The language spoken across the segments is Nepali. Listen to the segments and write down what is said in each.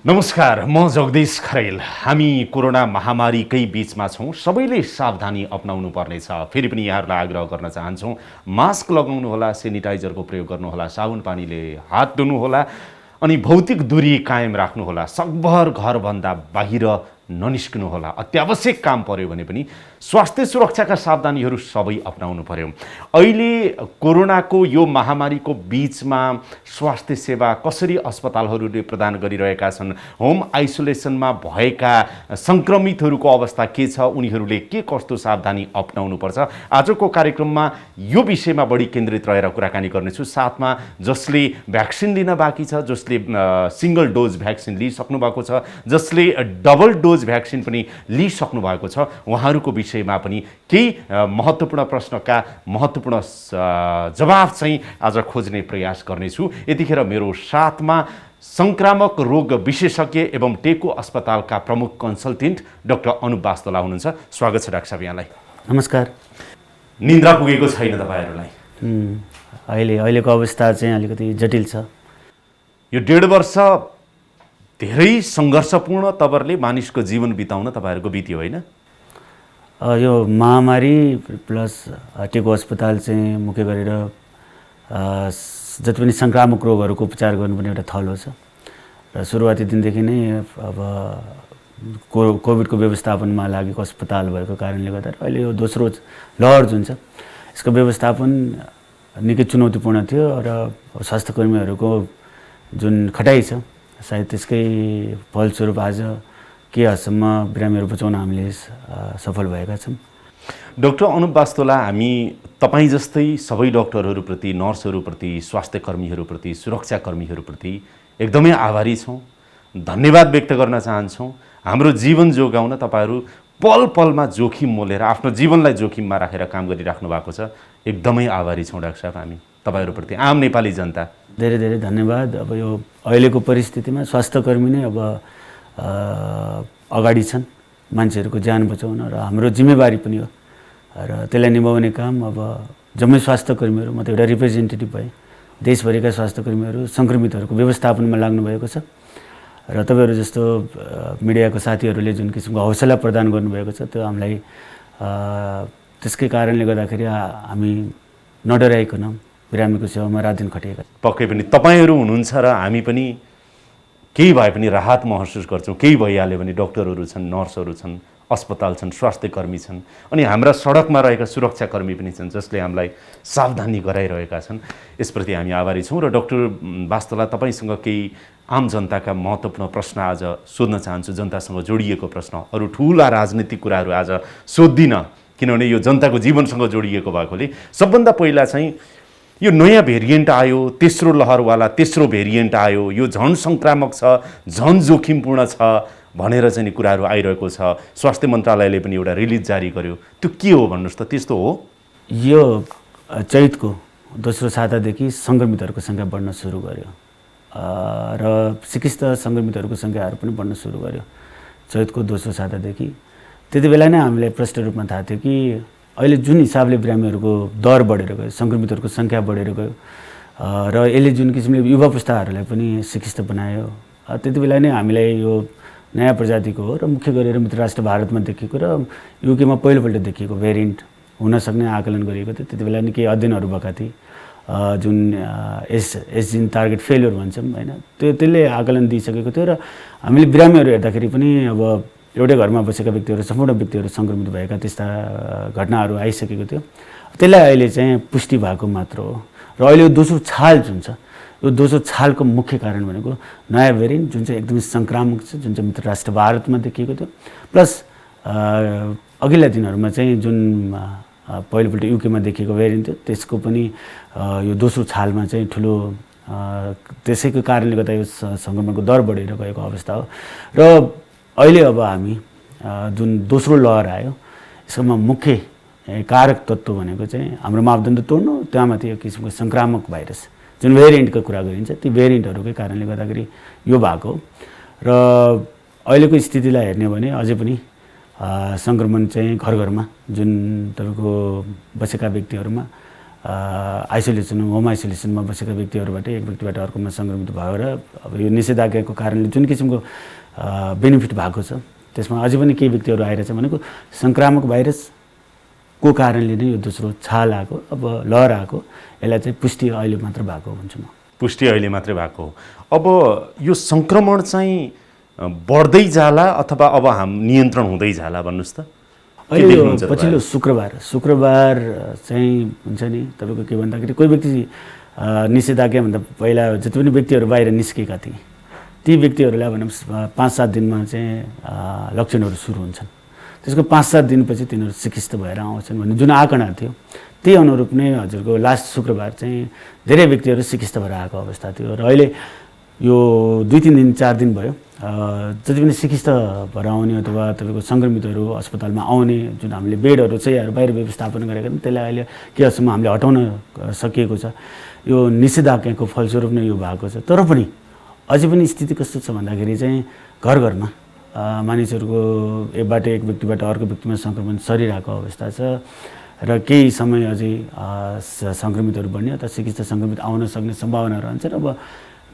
नमस्कार, म जगदीश खरेल। हामी कोरोना महामारीकै बीचमा छौँ। सबैले सावधानी अपनाउनु पर्नेछ। फेरि पनि यहाँहरूलाई आग्रह गर्न चाहन्छौँ, मास्क लगाउनुहोला, सेनिटाइजरको प्रयोग गर्नुहोला, साबुन पानीले हात धुनुहोला अनि भौतिक दूरी कायम राख्नुहोला। सकभर घरभन्दा बाहिर ननिस्कनुहोला। अत्यावश्यक काम पर्यो भने पनि स्वास्थ्य सुरक्षाका सावधानीहरू सबै अपनाउनु पर्यो। अहिले कोरोनाको यो महामारीको बीचमा स्वास्थ्य सेवा कसरी अस्पतालहरूले प्रदान गरिरहेका छन्, होम आइसोलेसनमा भएका सङ्क्रमितहरूको अवस्था के छ, उनीहरूले के कस्तो सावधानी अपनाउनुपर्छ, आजको कार्यक्रममा यो विषयमा बढी केन्द्रित रहेर कुराकानी गर्नेछु। साथमा जसले भ्याक्सिन लिन बाँकी छ, जसले सिङ्गल डोज भ्याक्सिन लिइसक्नु भएको छ, जसले डबल डोज भ्याक्सिन पनि लिइसक्नु भएको छ, उहाँहरूको विषयमा पनि केही महत्त्वपूर्ण प्रश्नका महत्त्वपूर्ण जवाफ चाहिँ आज खोज्ने प्रयास गर्नेछु। यतिखेर मेरो साथमा संक्रामक रोग विशेषज्ञ एवं टेको अस्पतालका प्रमुख कन्सल्टेन्ट डाक्टर अनुप वास्तोला हुनुहुन्छ। स्वागत छ डाक्टर साहब यहाँलाई। नमस्कार। निन्द्रा पुगेको छैन तपाईँहरूलाई? अहिलेको अवस्था चाहिँ अलिकति जटिल छ। यो 1.5 वर्ष धेरै सङ्घर्षपूर्ण तपाईँहरूले मानिसको जीवन बिताउन तपाईँहरूको बित्यो होइन? यो महामारी प्लस टेको अस्पताल चाहिँ मुख्य गरेर जति पनि सङ्क्रामक रोगहरूको उपचार गर्नुपर्ने एउटा थलो छ र सुरुवाती दिनदेखि नै अब कोभिडको व्यवस्थापनमा लागेको अस्पताल भएको कारणले गर्दा अहिले यो दोस्रो लहर जुन छ यसको व्यवस्थापन निकै चुनौतीपूर्ण थियो र स्वास्थ्यकर्मीहरूको जुन खटाइ छ सायद त्यसकै फलस्वरूप आज के हदसम्म बिरामीहरू बचाउन हामीले सफल भएका छौँ। डाक्टर अनुप वास्तोला, हामी तपाईँ जस्तै सबै डाक्टरहरूप्रति, नर्सहरूप्रति, स्वास्थ्य कर्मीहरूप्रति, सुरक्षाकर्मीहरूप्रति एकदमै आभारी छौँ, धन्यवाद व्यक्त गर्न चाहन्छौँ। हाम्रो जीवन जोगाउन तपाईँहरू पल पलमा जोखिम मोलेर आफ्नो जीवनलाई जोखिममा राखेर काम गरिराख्नु भएको छ। एकदमै आभारी छौँ डाक्टर साहब हामी तपाईँहरूप्रति, आम नेपाली जनता। धेरै धेरै धन्यवाद। अब यो अहिलेको परिस्थितिमा स्वास्थ्यकर्मी नै अब अगाडि छन् मान्छेहरूको ज्यान बचाउन र हाम्रो जिम्मेवारी पनि हो र त्यसलाई निभाउने काम अब जम्मै स्वास्थ्यकर्मीहरू, म त एउटा रिप्रेजेन्टेटिभ भएँ, देशभरिका स्वास्थ्यकर्मीहरू सङ्क्रमितहरूको व्यवस्थापनमा लाग्नुभएको छ र तपाईँहरू जस्तो मिडियाको साथीहरूले जुन किसिमको हौसला प्रदान गर्नुभएको छ त्यो हामीलाई त्यसकै कारणले गर्दाखेरि हामी नडराइकन बिरामीको सेवामा रातदिन खटिएका। पक्कै पनि तपाईँहरू हुनुहुन्छ र हामी पनि केही भए पनि राहत महसुस गर्छौँ। केही भइहाल्यो भने डक्टरहरू छन्, नर्सहरू छन्, अस्पताल छन्, स्वास्थ्यकर्मी छन् अनि हाम्रा सडकमा रहेका सुरक्षाकर्मी पनि छन् जसले हामीलाई सावधानी गराइरहेका छन्। यसप्रति हामी आभारी छौँ। र डाक्टर वास्तोला, तपाईँसँग केही आम जनताका महत्त्वपूर्ण प्रश्न आज सोध्न चाहन्छु, जनतासँग जोडिएको प्रश्न। अरू ठुला राजनीतिक कुराहरू आज सोध्दिनँ किनभने यो जनताको जीवनसँग जोडिएको भएकोले। सबभन्दा पहिला चाहिँ यो नयाँ भेरिएन्ट आयो, तेस्रो लहरवाला तेस्रो भेरिएन्ट आयो, यो झन् सङ्क्रामक छ, झन् जोखिमपूर्ण छ भनेर चाहिँ कुराहरू आइरहेको छ। स्वास्थ्य मन्त्रालयले पनि एउटा रिलिज जारी गर्यो। त्यो के हो भन्नुहोस् त? त्यस्तो हो? यो चैतको दोस्रो सातादेखि सङ्क्रमितहरूको सङ्ख्या बढ्न सुरु गर्यो र चिकित्सा सङ्क्रमितहरूको सङ्ख्याहरू पनि बढ्न सुरु गर्यो चैतको दोस्रो सातादेखि। त्यति बेला नै हामीलाई प्रष्ट रूपमा थाहा थियो कि अहिले जुन हिसाबले बिरामीहरूको दर बढेर गयो, सङ्क्रमितहरूको सङ्ख्या बढेर गयो र यसले जुन किसिमले युवा पुस्ताहरूलाई पनि सिकिस्त बनायो, त्यति बेला नै हामीलाई यो नयाँ प्रजातिको हो र मुख्य गरेर मित्र राष्ट्र भारतमा देखिएको र युकेमा पहिलोपल्ट देखिएको भेरिएन्ट हुनसक्ने आकलन गरिएको थियो। त्यति बेला नि केही अध्ययनहरू भएका थिए जुन एस जिन टार्गेट फेल्योर भन्छौँ होइन, त्यसले आकलन दिइसकेको थियो र हामीले बिरामीहरू हेर्दाखेरि पनि अब एउटै घरमा बसेका व्यक्तिहरू, सम्पूर्ण व्यक्तिहरू सङ्क्रमित भएका त्यस्ता घटनाहरू आइसकेको थियो। त्यसलाई अहिले चाहिँ पुष्टि भएको मात्र हो र अहिले यो दोस्रो छाल जुन छ, यो दोस्रो छालको मुख्य कारण भनेको नयाँ भेरिएन्ट जुन चाहिँ एकदमै सङ्क्रामक छ, जुन चाहिँ मित्र राष्ट्र भारतमा देखिएको थियो, प्लस अघिल्ला दिनहरूमा चाहिँ जुन पहिलोपल्ट युकेमा देखिएको भेरिएन्ट थियो त्यसको पनि यो दोस्रो छालमा चाहिँ ठुलो त्यसैको कारणले गर्दा यो सङ्क्रमणको दर बढेर गएको अवस्था हो। र अहिले अब हामी जुन दोस्रो लहर आयो यसमा मुख्य कारक तत्त्व भनेको चाहिँ हाम्रो मापदण्ड तोड्नु, त्यहाँमाथि यो किसिमको सङ्क्रामक भाइरस जुन भेरिएन्टको कुरा गरिन्छ ती भेरिएन्टहरूकै कारणले गर्दाखेरि यो भएको र अहिलेको स्थितिलाई हेर्ने भने अझै पनि सङ्क्रमण चाहिँ घर घरमा जुन तपाईँको बसेका व्यक्तिहरूमा होम आइसोलेसनमा बसेका व्यक्तिहरूबाट एक व्यक्तिबाट अर्कोमा सङ्क्रमित भएर अब यो निषेधाज्ञाको कारणले जुन किसिमको बेनिफिट भएको छ त्यसमा अझै पनि केही व्यक्तिहरू आइरहेछ भनेको सङ्क्रामक भाइरसको कारणले नै यो दोस्रो छाल आएको अब लहर आएको यसलाई चाहिँ पुष्टि अहिले मात्र भएको भन्छु म। पुष्टि अहिले मात्रै भएको हो। अब यो सङ्क्रमण चाहिँ बढ्दै जाला अथवा अब नियन्त्रण हुँदै जाला भन्नुहोस् त? अहिले यो पछिल्लो शुक्रबार चाहिँ हुन्छ नि तपाईँको के भन्दाखेरि कोही व्यक्ति निषेधाज्ञाभन्दा पहिला जति पनि व्यक्तिहरू बाहिर निस्केका थिए ती व्यक्तिहरूलाई भनौँ 5-7 दिनमा चाहिँ लक्षणहरू सुरु हुन्छन्। त्यसको 5-7 दिनपछि तिनीहरू चिकित्सित भएर आउँछन् भन्ने जुन आँकडा थियो त्यही अनुरूप नै हजुरको लास्ट शुक्रबार चाहिँ धेरै व्यक्तिहरू चिकित्सित भएर आएको अवस्था थियो र अहिले यो 2-3 दिन 4 दिन भयो जति पनि चिकित्सित भएर आउने अथवा तपाईँको सङ्क्रमितहरू अस्पतालमा आउने जुन हामीले बेडहरू चाहिँ बाहिर व्यवस्थापन गरेका छौँ त्यसलाई अहिले के हदसम्म हामीले हटाउन सकिएको छ। यो निषेधाज्ञाको फलस्वरूप नै यो भएको छ। तर पनि अझै पनि स्थिति कस्तो छ भन्दाखेरि चाहिँ घर घरमा मानिसहरूको एक व्यक्तिबाट अर्को व्यक्तिमा सङ्क्रमण सरिरहेको अवस्था छ र केही समय अझै सङ्क्रमितहरू बढ्ने अथवा चिकित्सा सङ्क्रमित आउन सक्ने सम्भावना रहन्छ। र अब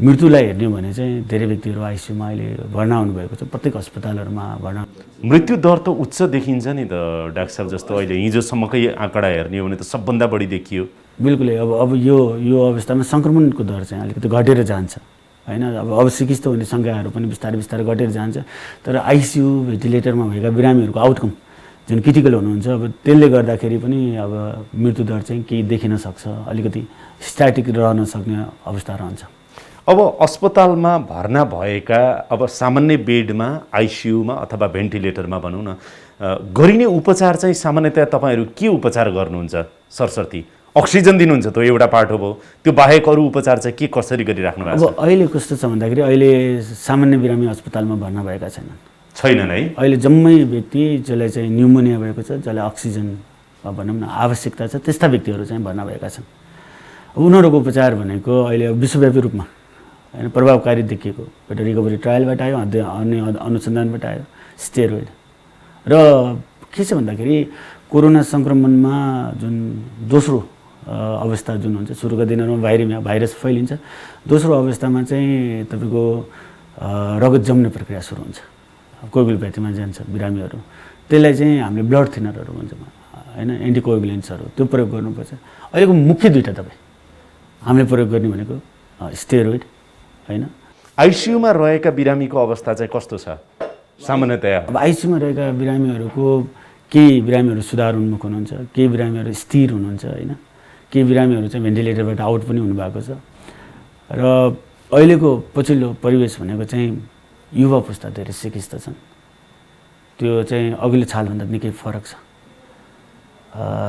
मृत्युलाई हेर्ने हो भने चाहिँ धेरै व्यक्तिहरू आइसियुमा अहिले भर्ना हुनुभएको छ। प्रत्येक अस्पतालहरूमा भर्ना मृत्यु दर त उच्च देखिन्छ नि त डाक्टर साहब। जस्तो अहिले हिजोसम्मकै आँकडा हेर्ने हो भने त सबभन्दा बढी देखियो। बिल्कुलै अब यो अवस्थामा सङ्क्रमणको दर चाहिँ अलिकति घटेर जान्छ होइन। अब चिकित्सित हुने सङ्ख्याहरू पनि बिस्तारै बिस्तारै घटेर जान्छ। तर आइसियु भेन्टिलेटरमा भएका बिरामीहरूको आउटकम जुन क्रिटिकल हुनुहुन्छ अब त्यसले गर्दाखेरि पनि अब मृत्युदर चाहिँ केही देखिन सक्छ, अलिकति स्ट्याटिक रहन सक्ने अवस्था रहन्छ। अब अस्पतालमा भर्ना भएका अब सामान्य बेडमा आइसियुमा अथवा भेन्टिलेटरमा भनौँ न गरिने उपचार चाहिँ सामान्यतया तपाईँहरू के उपचार गर्नुहुन्छ? सरसर्ती अक्सिजन दिनुहुन्छ त एउटा पार्ट हो भयो, त्यो बाहेक अरू उपचार चाहिँ के कसरी गरिराख्नु भएको छ? अब अहिले कस्तो छ भन्दाखेरि अहिले सामान्य बिरामी अस्पतालमा भर्ना भएका छैनन् है। अहिले जम्मै व्यक्ति जसलाई चाहिँ न्युमोनिया भएको छ, जसलाई अक्सिजन भनौँ न आवश्यकता छ त्यस्ता व्यक्तिहरू चाहिँ भर्ना भएका छन्। उनीहरूको उपचार भनेको अहिले विश्वव्यापी रूपमा होइन प्रभावकारी देखिएको एउटा रिकभरी ट्रायलबाट आयो, अन्य अनुसन्धानबाट आयो स्टेरोइड। र के छ भन्दाखेरि कोरोना सङ्क्रमणमा जुन दोस्रो अवस्था जुन हुन्छ सुरुका दिनहरूमा भाइरस फैलिन्छ, दोस्रो अवस्थामा चाहिँ तपाईँको रगत जम्ने प्रक्रिया सुरु हुन्छ, कोगुलोप्याथीमा जान्छ बिरामीहरू। त्यसलाई चाहिँ हामीले ब्लड थिनरहरू भन्छौँ होइन, एन्टिकोगुलेन्ट्सहरू त्यो प्रयोग गर्नुपर्छ। अहिलेको मुख्य दुईवटा तपाईँ हामीले प्रयोग गर्ने भनेको स्टेरोइड होइन। आइसियुमा रहेका बिरामीको अवस्था चाहिँ कस्तो छ सामान्यतया? अब आइसियुमा रहेका बिरामीहरूको केही बिरामीहरू सुधार उन्मुख हुनुहुन्छ, केही बिरामीहरू स्थिर हुनुहुन्छ होइन, केही बिरामीहरू चाहिँ भेन्टिलेटरबाट आउट पनि हुनुभएको छ। र अहिलेको पछिल्लो परिवेश भनेको चाहिँ युवा पुस्ता धेरै चिकित्सित छन्, त्यो चाहिँ अघिल्लो छालभन्दा निकै फरक छ।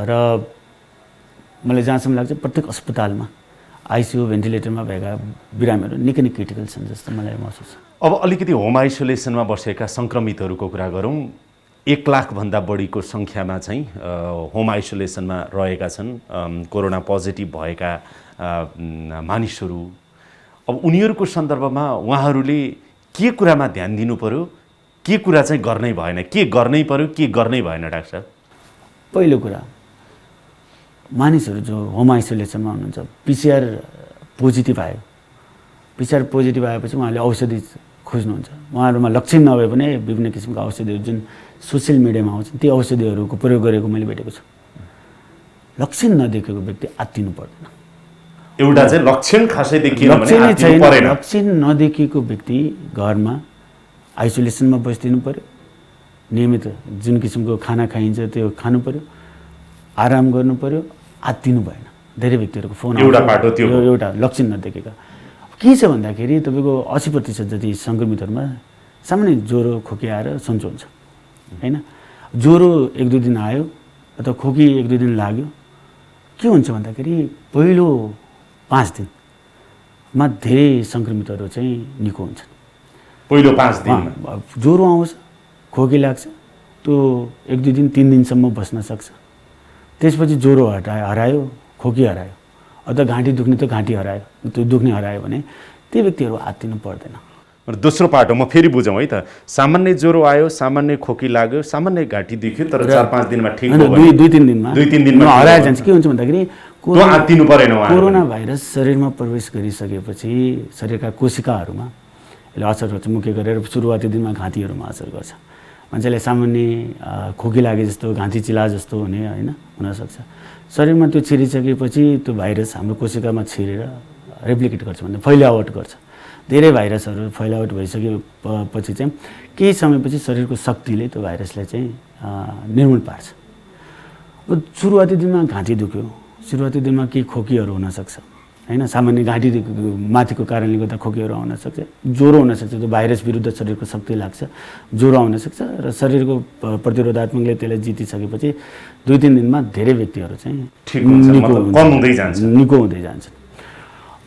र मलाई जहाँसम्म लाग्छ प्रत्येक अस्पतालमा आइसियु भेन्टिलेटरमा भएका बिरामीहरू निकै नै क्रिटिकल छन् जस्तो मलाई महसुस छ। अब अलिकति होम आइसोलेसनमा बसेका सङ्क्रमितहरूको कुरा गरौँ। 1 लाखभन्दा बढीको सङ्ख्यामा चाहिँ होम आइसोलेसनमा रहेका छन् कोरोना पोजिटिभ भएका मानिसहरू। अब उनीहरूको सन्दर्भमा उहाँहरूले के कुरामा ध्यान दिनु पर्यो, के कुरा चाहिँ गर्नै भएन, के गर्नै पर्यो, के गर्नै भएन डाक्टर साहब? पहिलो कुरा मानिसहरू जो होम आइसोलेसनमा हुनुहुन्छ पिसिआर पोजिटिभ आयो, पिसिआर पोजिटिभ आएपछि उहाँले औषधि खोज्नुहुन्छ। उहाँहरूमा लक्षण नभए पनि विभिन्न किसिमको औषधिहरू जुन सोसियल मिडियामा आउँछन् ती औषधिहरूको प्रयोग गरेको मैले भेटेको छु। लक्षण नदेखेको व्यक्ति आत्तिनु पर्दैन। एउटा चाहिँ लक्षण खासै देखिएन भने लक्षण आत्तिनु परेन। लक्षण नदेखेको व्यक्ति घरमा आइसोलेसनमा बसिदिनु पर्यो, नियमित जुन किसिमको खाना खाइन्छ त्यो खानु पर्यो, आराम गर्नु पर्यो, आत्तिनु भएन। धेरै व्यक्तिहरूको फोन एउटा बाटो त्यो एउटा लक्षण नदेखेका के छ भन्दाखेरि तपाईँको 80% जति सङ्क्रमितहरूमा सामान्य ज्वरो खोकी आएर सन्चो हुन्छ होइन। ज्वरो 1-2 दिन आयो अथवा खोकी 1-2 दिन लाग्यो, के हुन्छ भन्दाखेरि पहिलो 5 दिनमा धेरै सङ्क्रमितहरू चाहिँ निको हुन्छन्। पहिलो 5 दिनमा ज्वरो आउँछ, खोकी लाग्छ, त्यो 1-2 दिन 3 दिनसम्म बस्न सक्छ। त्यसपछि ज्वरो हरायो, खोकी हरायो अथवा घाँटी दुख्ने त घाँटी हरायो, त्यो दुख्ने हरायो भने ती व्यक्तिहरू आत्तिनु पर्दैन। र दोस्रो पाटो म फेरि बुझौँ है त, सामान्य ज्वरो आयो, सामान्य खोकी लाग्यो, सामान्य घाँटी दुख्यो, तर 4-5 दिनमा ठिक भयो भने 2-3 दिनमा 2-3 दिनमा हराएर जान्छ। के हुन्छ भन्दाखेरि त्यो आत्तिनु परेन उहाँहरू। कोरोना भाइरस शरीरमा प्रवेश गरिसकेपछि शरीरका कोशिकाहरूमा यसले असर गर्छ। मुख्य गरेर सुरुवाती दिनमा घाँटीहरूमा असर गर्छ। मान्छेलाई सामान्य खोकी लागे जस्तो, घाँटी चिला जस्तो हुने होइन हुनसक्छ। शरीरमा त्यो छिरिसकेपछि त्यो भाइरस हाम्रो कोशिकामा छिरेर रेप्लिकेट गर्छ, भन्दा फैलावट गर्छ। धेरै भाइरसहरू फैलावट भइसकेपछि चाहिँ केही समयपछि शरीरको शक्तिले त्यो भाइरसलाई चाहिँ निर्मूल पार्छ। सुरुवाती दिनमा घाँटी दुख्यो, सुरुवाती दिनमा केही खोकीहरू हुनसक्छ होइन, सामान्य घाँटी माथिको कारणले गर्दा खोकीहरू आउन सक्छ, ज्वरो हुनसक्छ। त्यो भाइरस विरुद्ध शरीरको शक्ति लाग्छ, ज्वरो आउन सक्छ र शरीरको प्रतिरोधात्मकले त्यसलाई जितिसकेपछि 2-3 दिनमा धेरै व्यक्तिहरू चाहिँ निको हुँदै जान्छ।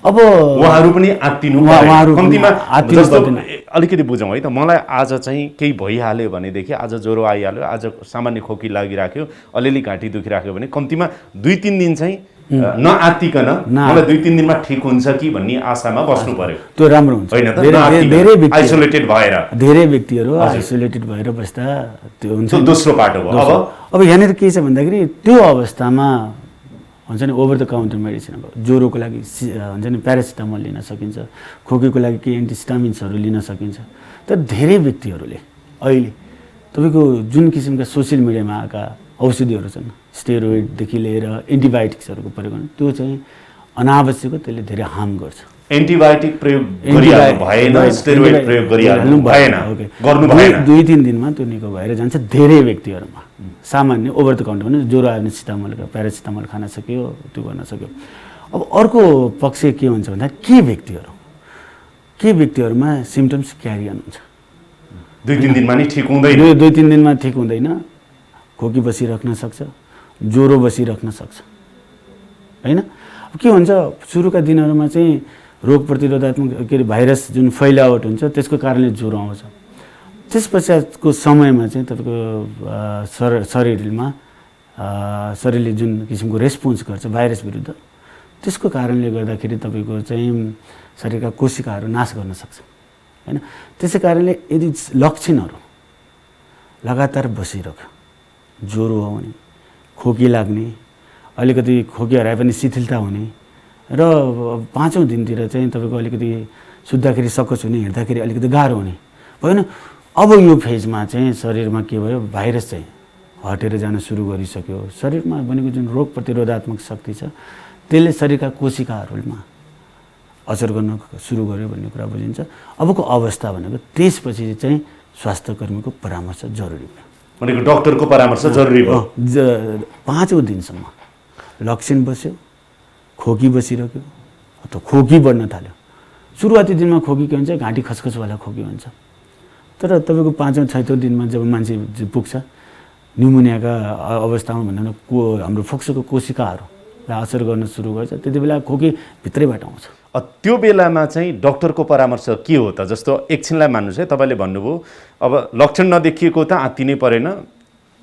अब उहाँहरू पनि आत्तिनु कम्तीमा जस्तो अलिकति बुझौँ है त। मलाई आज चाहिँ केही भइहाल्यो भनेदेखि, आज ज्वरो आइहाल्यो, आज सामान्य खोकी लागिराख्यो, अलिअलि घाँटी दुखिराख्यो भने कम्तीमा 2-3 दिन चाहिँ नआत्तिकन मलाई 2-3 दिनमा ठिक हुन्छ कि भन्ने आशामा बस्नु पर्यो। त्यो राम्रो हुन्छ होइन त, धेरै आइसोलेटेड भएर धेरै व्यक्तिहरू आइसोलेटेड भएर बस्दा त्यो हुन्छ। दोस्रो पाटो भयो। अब यहाँनिर के छ भन्दाखेरि त्यो अवस्थामा हुन्छ नि ओभर द काउन्टर मेडिसिन, अब ज्वरोको लागि हुन्छ नि प्यारासिटामोल लिन सकिन्छ, खोकीको लागि केही एन्टिस्टामिन्सहरू लिन सकिन्छ। तर धेरै व्यक्तिहरूले अहिले तपाईँको जुन किसिमका सोसियल मिडियामा आएका औषधिहरू छन्, स्टेरोइडदेखि लिएर एन्टिबायोटिक्सहरूको प्रयोग गर्नु, त्यो चाहिँ अनावश्यक, त्यसले धेरै हार्म गर्छ। एन्टिबायोटिक प्रयोग गरिहाल्नु भएन, स्टेरोइड प्रयोग गरिहाल्नु भएन, गर्नु भएन। 2-3 दिनमा त्यो निको भएर जान्छ धेरै व्यक्तिहरूमा। सामान्य ओभर द काउन्टर भने ज्वरो आयो भने सिटामोल प्यारासिटामोल खान सक्यो, त्यो गर्न सक्यो। अब अर्को पक्ष के हुन्छ भन्दा के व्यक्तिहरूमा सिम्टम्स क्यारी अन हुन्छ, 2-3 दिनमा नि ठिक हुँदैन, 2-3 दिनमा ठिक हुँदैन, खोकी बसिराख्न सक्छ, ज्वरो बसिराख्न सक्छ होइन। अब के हुन्छ सुरुका दिनहरूमा चाहिँ रोग प्रतिरोधात्मक के अरे भाइरस जुन फैलावट हुन्छ त्यसको कारणले ज्वरो आउँछ। त्यस पश्चातको समयमा चाहिँ तपाईँको शरीरले जुन किसिमको रेस्पोन्स गर्छ भाइरस विरुद्ध, त्यसको कारणले गर्दाखेरि तपाईँको चाहिँ शरीरका कोशिकाहरू नाश गर्न सक्छ होइन। त्यसै कारणले यदि लक्षणहरू लगातार बसिरह्यो, ज्वरो आउने, खोकी लाग्ने, अलिकति खोकी हराए पनि शिथिलता हुने र 5औं दिनतिर चाहिँ तपाईँको अलिकति सुत्दाखेरि सकस हुने, हिँड्दाखेरि अलिकति गाह्रो हुने भयो नि। अब यो फेजमा चाहिँ शरीरमा के भयो, भाइरस चाहिँ हटेर जान सुरु गरिसक्यो। शरीरमा बनेको जुन रोग प्रतिरोधात्मक शक्ति छ त्यसले शरीरका कोशिकाहरूमा असर गर्न सुरु गर्यो भन्ने कुरा बुझिन्छ। अबको अवस्था भनेको त्यसपछि चाहिँ स्वास्थ्यकर्मीको परामर्श जरुरी भयो, भनेको डाक्टरको परामर्श जरुरी भयो। 5औं दिनसम्म लक्षण बस्यो, खोकी बसिरह्यो अथवा खोकी बढ्न थाल्यो। सुरुवाती दिनमा खोकी के हुन्छ, घाँटी खसखसवाला खोकी हुन्छ। तर तपाईँको 5औं-6औं दिनमा जब मान्छे पुग्छ न्युमोनियाका अवस्थामा भन्दा हाम्रो फोक्सोको कोशिकाहरूलाई असर गर्न सुरु गर्छ, त्यति बेला खोकी भित्रैबाट आउँछ। त्यो बेलामा चाहिँ डाक्टरको परामर्श के हो त? जस्तो एकछिनलाई मान्नुहोस् है, तपाईँले भन्नुभयो अब लक्षण नदेखिएको त आत्तिनै परेन,